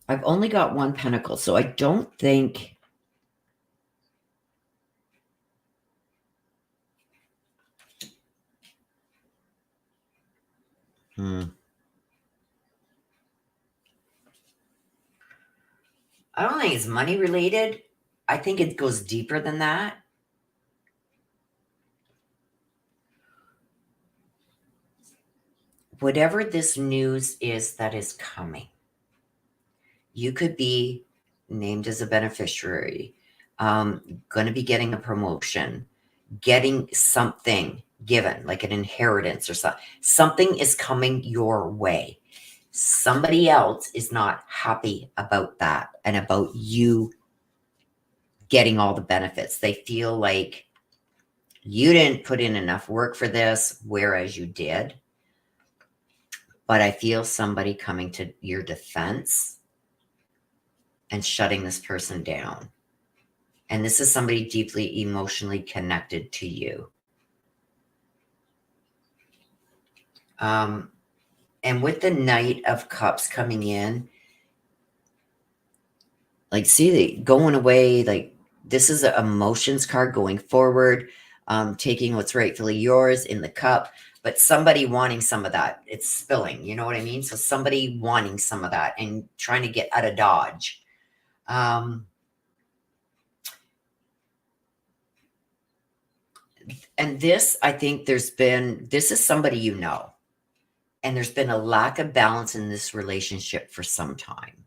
I've only got 1 pentacle, so I don't think... I don't think it's money related. I think it goes deeper than that. Whatever this news is that is coming, you could be named as a beneficiary, going to be getting a promotion, getting something given, like an inheritance or something. Something is coming your way. Somebody else is not happy about that and about you getting all the benefits. They feel like you didn't put in enough work for this, whereas you did. But I feel somebody coming to your defense and shutting this person down. And this is somebody deeply emotionally connected to you. And with the Knight of Cups coming in, like, see, going away, like, this is an emotions card going forward, taking what's rightfully yours in the cup, but somebody wanting some of that. It's spilling, you know what I mean? So somebody wanting some of that and trying to get out of Dodge. And this, I think this is somebody you know. And there's been a lack of balance in this relationship for some time.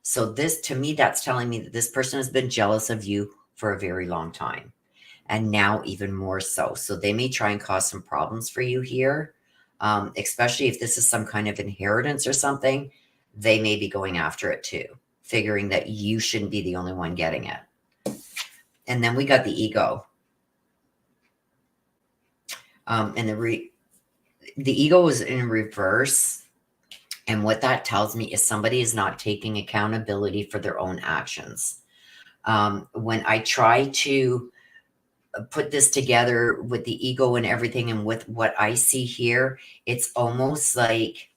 So this, to me, that's telling me that this person has been jealous of you for a very long time. And now even more so. So they may try and cause some problems for you here. Especially if this is some kind of inheritance or something, they may be going after it too, figuring that you shouldn't be the only one getting it. And then we got the ego. And the ego is in reverse. And what that tells me is somebody is not taking accountability for their own actions. When I try to put this together with the ego and everything, and with what I see here, it's almost like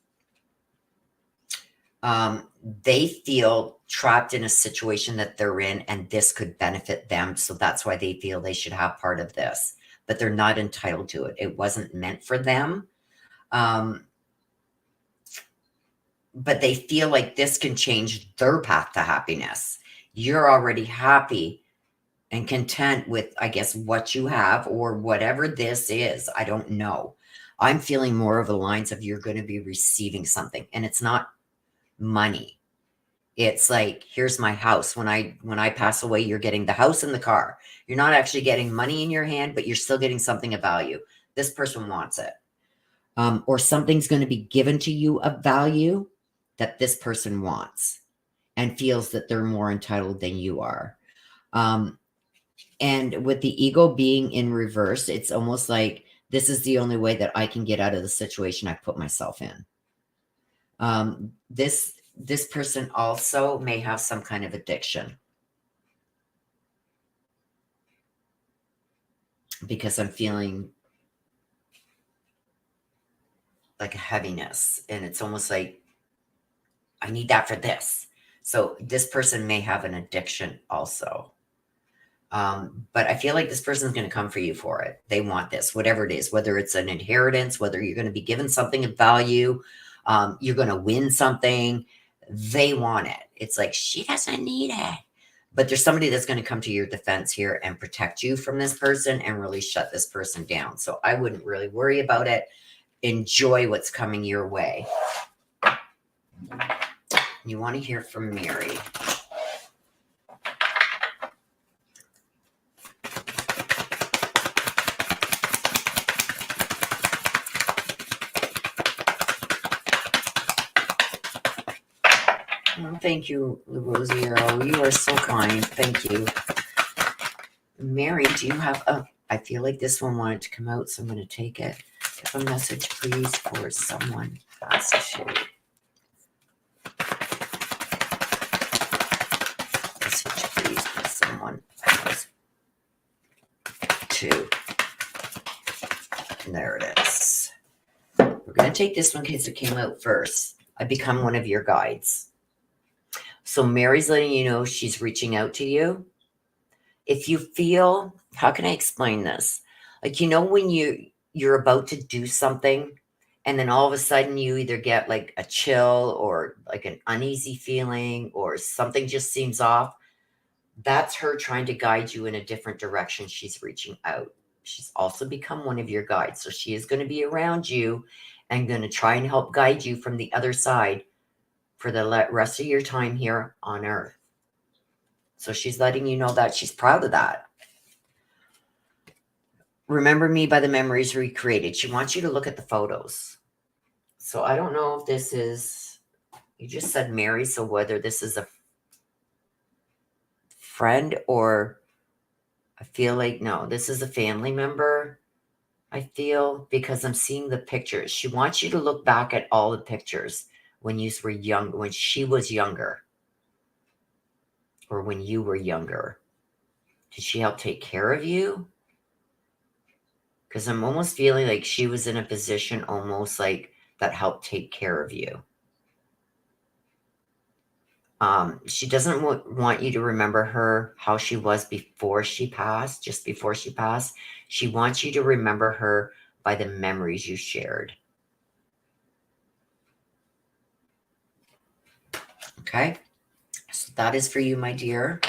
they feel trapped in a situation that they're in, and this could benefit them. So that's why they feel they should have part of this, but they're not entitled to it. It wasn't meant for them. But they feel like this can change their path to happiness. You're already happy and content with, I guess, what you have or whatever this is. I don't know. I'm feeling more of the lines of you're going to be receiving something, and it's not money. It's like, here's my house. When I pass away, you're getting the house and the car. You're not actually getting money in your hand, but you're still getting something of value. This person wants it. Or something's going to be given to you of value that this person wants and feels that they're more entitled than you are. And with the ego being in reverse, it's almost like this is the only way that I can get out of the situation I put myself in. This person also may have some kind of addiction, because I'm feeling like a heaviness, and it's almost like I need that for this. So this person may have an addiction also. But I feel like this person is going to come for you for it. They want this, whatever it is, whether it's an inheritance, whether you're going to be given something of value, you're going to win something. They want it. It's like, she doesn't need it. But there's somebody that's going to come to your defense here and protect you from this person and really shut this person down. So I wouldn't really worry about it. Enjoy what's coming your way. You want to hear from Mary. Oh, thank you, Rosiero. You are so kind. Thank you. Mary, do you have I feel like this one wanted to come out, so I'm going to take it. Give a message, please, for someone has to. Message, please, for someone has to. And there it is. We're going to take this one because it came out first. I become one of your guides. So Mary's letting you know she's reaching out to you. If you feel, how can I explain this? Like, you know, when you're about to do something and then all of a sudden you either get like a chill or like an uneasy feeling or something just seems off. That's her trying to guide you in a different direction. She's reaching out. She's also become one of your guides. So she is going to be around you and going to try and help guide you from the other side for the rest of your time here on Earth. So she's letting you know that she's proud of that. Remember me by the memories recreated. She wants you to look at the photos. So I don't know if this is, you just said Mary, so whether this is a friend or I feel like, no, this is a family member. I feel, because I'm seeing the pictures. She wants you to look back at all the pictures when you were young, when she was younger, or when you were younger. Did she help take care of you? Because I'm almost feeling like she was in a position almost like that helped take care of you. She doesn't want you to remember her, how she was before she passed, just before she passed. She wants you to remember her by the memories you shared. Okay? So that is for you, my dear.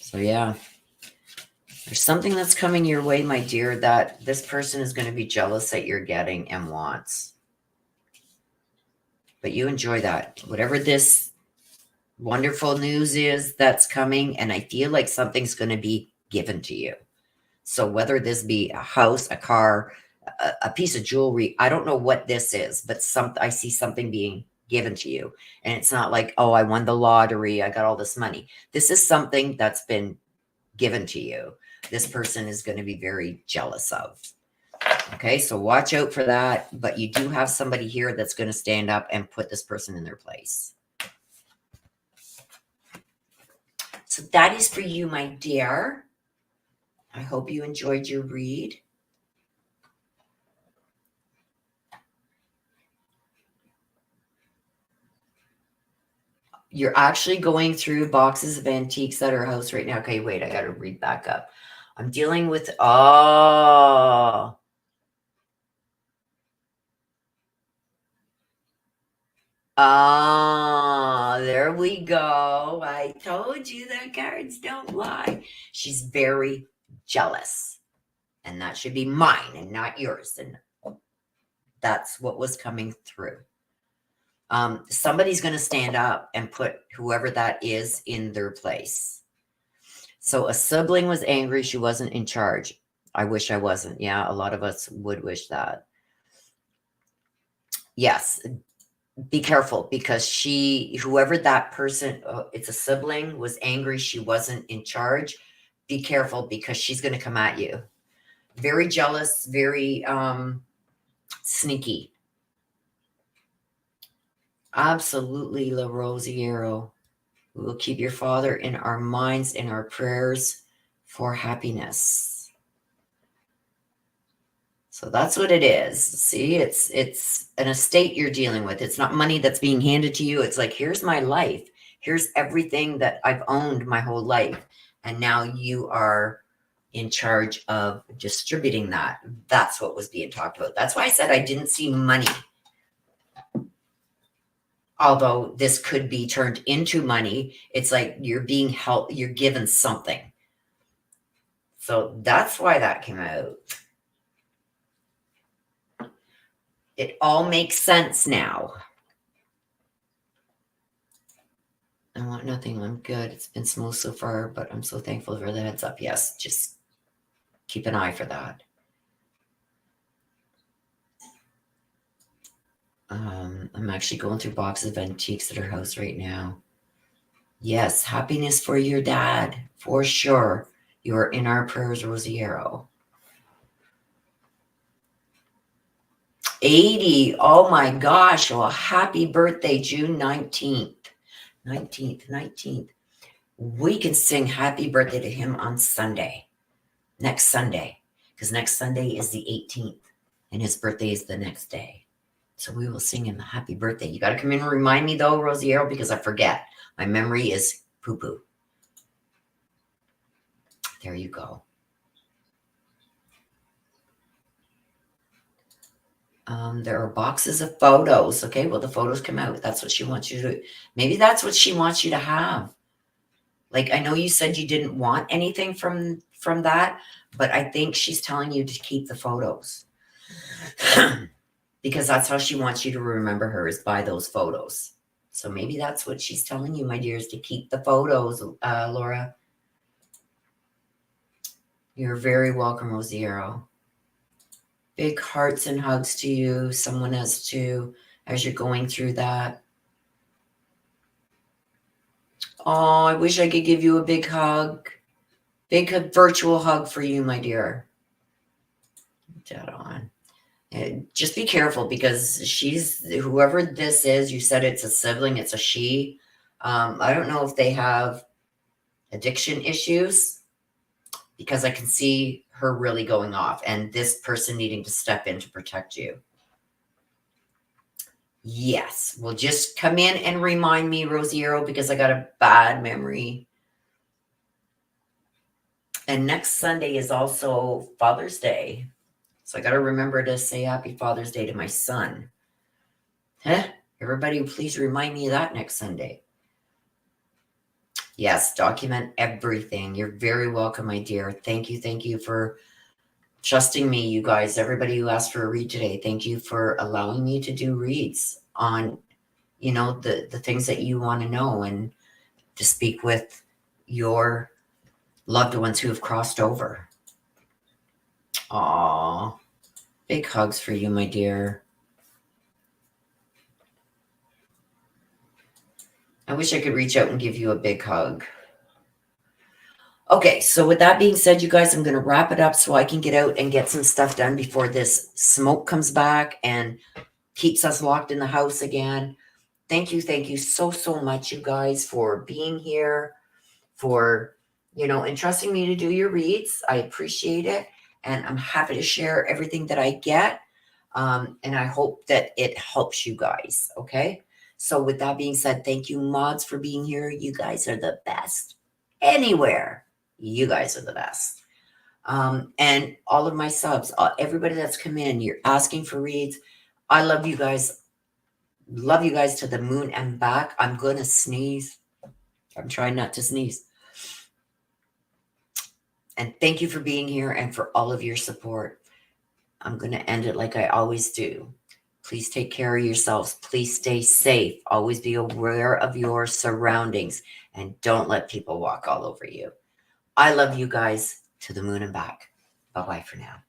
So yeah. There's something that's coming your way, my dear, that this person is going to be jealous that you're getting and wants. But you enjoy that. Whatever this wonderful news is that's coming, and I feel like something's going to be given to you. So whether this be a house, a car, a piece of jewelry, I don't know what this is, but I see something being given to you. And it's not like, oh, I won the lottery, I got all this money. This is something that's been given to you. This person is going to be very jealous of. Okay, so watch out for that. But you do have somebody here that's going to stand up and put this person in their place. So that is for you, my dear. I hope you enjoyed your read. You're actually going through boxes of antiques at her house right now. Okay, wait, I got to read back up. I'm dealing with, oh. Ah, there we go. I told you the cards don't lie. She's very jealous. And that should be mine and not yours. And that's what was coming through. Somebody's going to stand up and put whoever that is in their place. So a sibling was angry she wasn't in charge. I wish I wasn't. Yeah, a lot of us would wish that. Yes. be careful, because whoever that person, it's a sibling, was angry she wasn't in charge. Be careful, because she's going to come at you. Very jealous, very sneaky. Absolutely, La Rosiero. We will keep your father in our minds, in our prayers for happiness. So that's what it is. See, it's an estate you're dealing with. It's not money that's being handed to you. It's like, here's my life. Here's everything that I've owned my whole life. And now you are in charge of distributing that. That's what was being talked about. That's why I said I didn't see money. Although this could be turned into money, it's like you're being helped, you're given something. So that's why that came out. It all makes sense now. I want nothing. I'm good. It's been smooth so far, but I'm so thankful for the heads up. Yes, just keep an eye for that. I'm actually going through boxes of antiques at her house right now. Yes, happiness for your dad, for sure. You are in our prayers, Rosiero. 80. Oh my gosh. Well, happy birthday, June 19th. 19th. We can sing happy birthday to him on Sunday. Next Sunday. Because next Sunday is the 18th. And his birthday is the next day. So we will sing him a happy birthday. You got to come in and remind me, though, Rosiero, because I forget. My memory is poo-poo. There you go. There are boxes of photos. Okay, well, the photos come out. That's what she wants you to. Maybe that's what she wants you to have. Like, I know you said you didn't want anything from that, but I think she's telling you to keep the photos. Because that's how she wants you to remember her, is by those photos. So maybe that's what she's telling you, my dears, to keep the photos, Laura. You're very welcome, Rosiero. Big hearts and hugs to you. Someone has too, as you're going through that. Oh, I wish I could give you a big hug. Big virtual hug for you, my dear. Dead on. And just be careful, because whoever this is, you said it's a sibling, it's a she. I don't know if they have addiction issues, because I can see her really going off and this person needing to step in to protect you. Yes. Well, just come in and remind me, Rosiero, because I got a bad memory. And next Sunday is also Father's Day. So I got to remember to say happy Father's Day to my son. Huh? Everybody, please remind me of that next Sunday. Yes, document everything. You're very welcome, my dear. Thank you for trusting me, you guys. Everybody who asked for a read today, thank you for allowing me to do reads on, the things that you want to know, and to speak with your loved ones who have crossed over. Aw, big hugs for you, my dear. I wish I could reach out and give you a big hug. Okay, so with that being said, you guys, I'm going to wrap it up so I can get out and get some stuff done before this smoke comes back and keeps us locked in the house again. Thank you so much, you guys, for being here, for, entrusting me to do your reads. I appreciate it, and I'm happy to share everything that I get, and I hope that it helps you guys, okay? So with that being said, thank you, mods, for being here. You guys are the best. Anywhere, you guys are the best. And all of my subs, everybody that's come in, you're asking for reads. I love you guys. Love you guys to the moon and back. I'm going to sneeze. I'm trying not to sneeze. And thank you for being here and for all of your support. I'm going to end it like I always do. Please take care of yourselves. Please stay safe. Always be aware of your surroundings, and don't let people walk all over you. I love you guys to the moon and back. Bye-bye for now.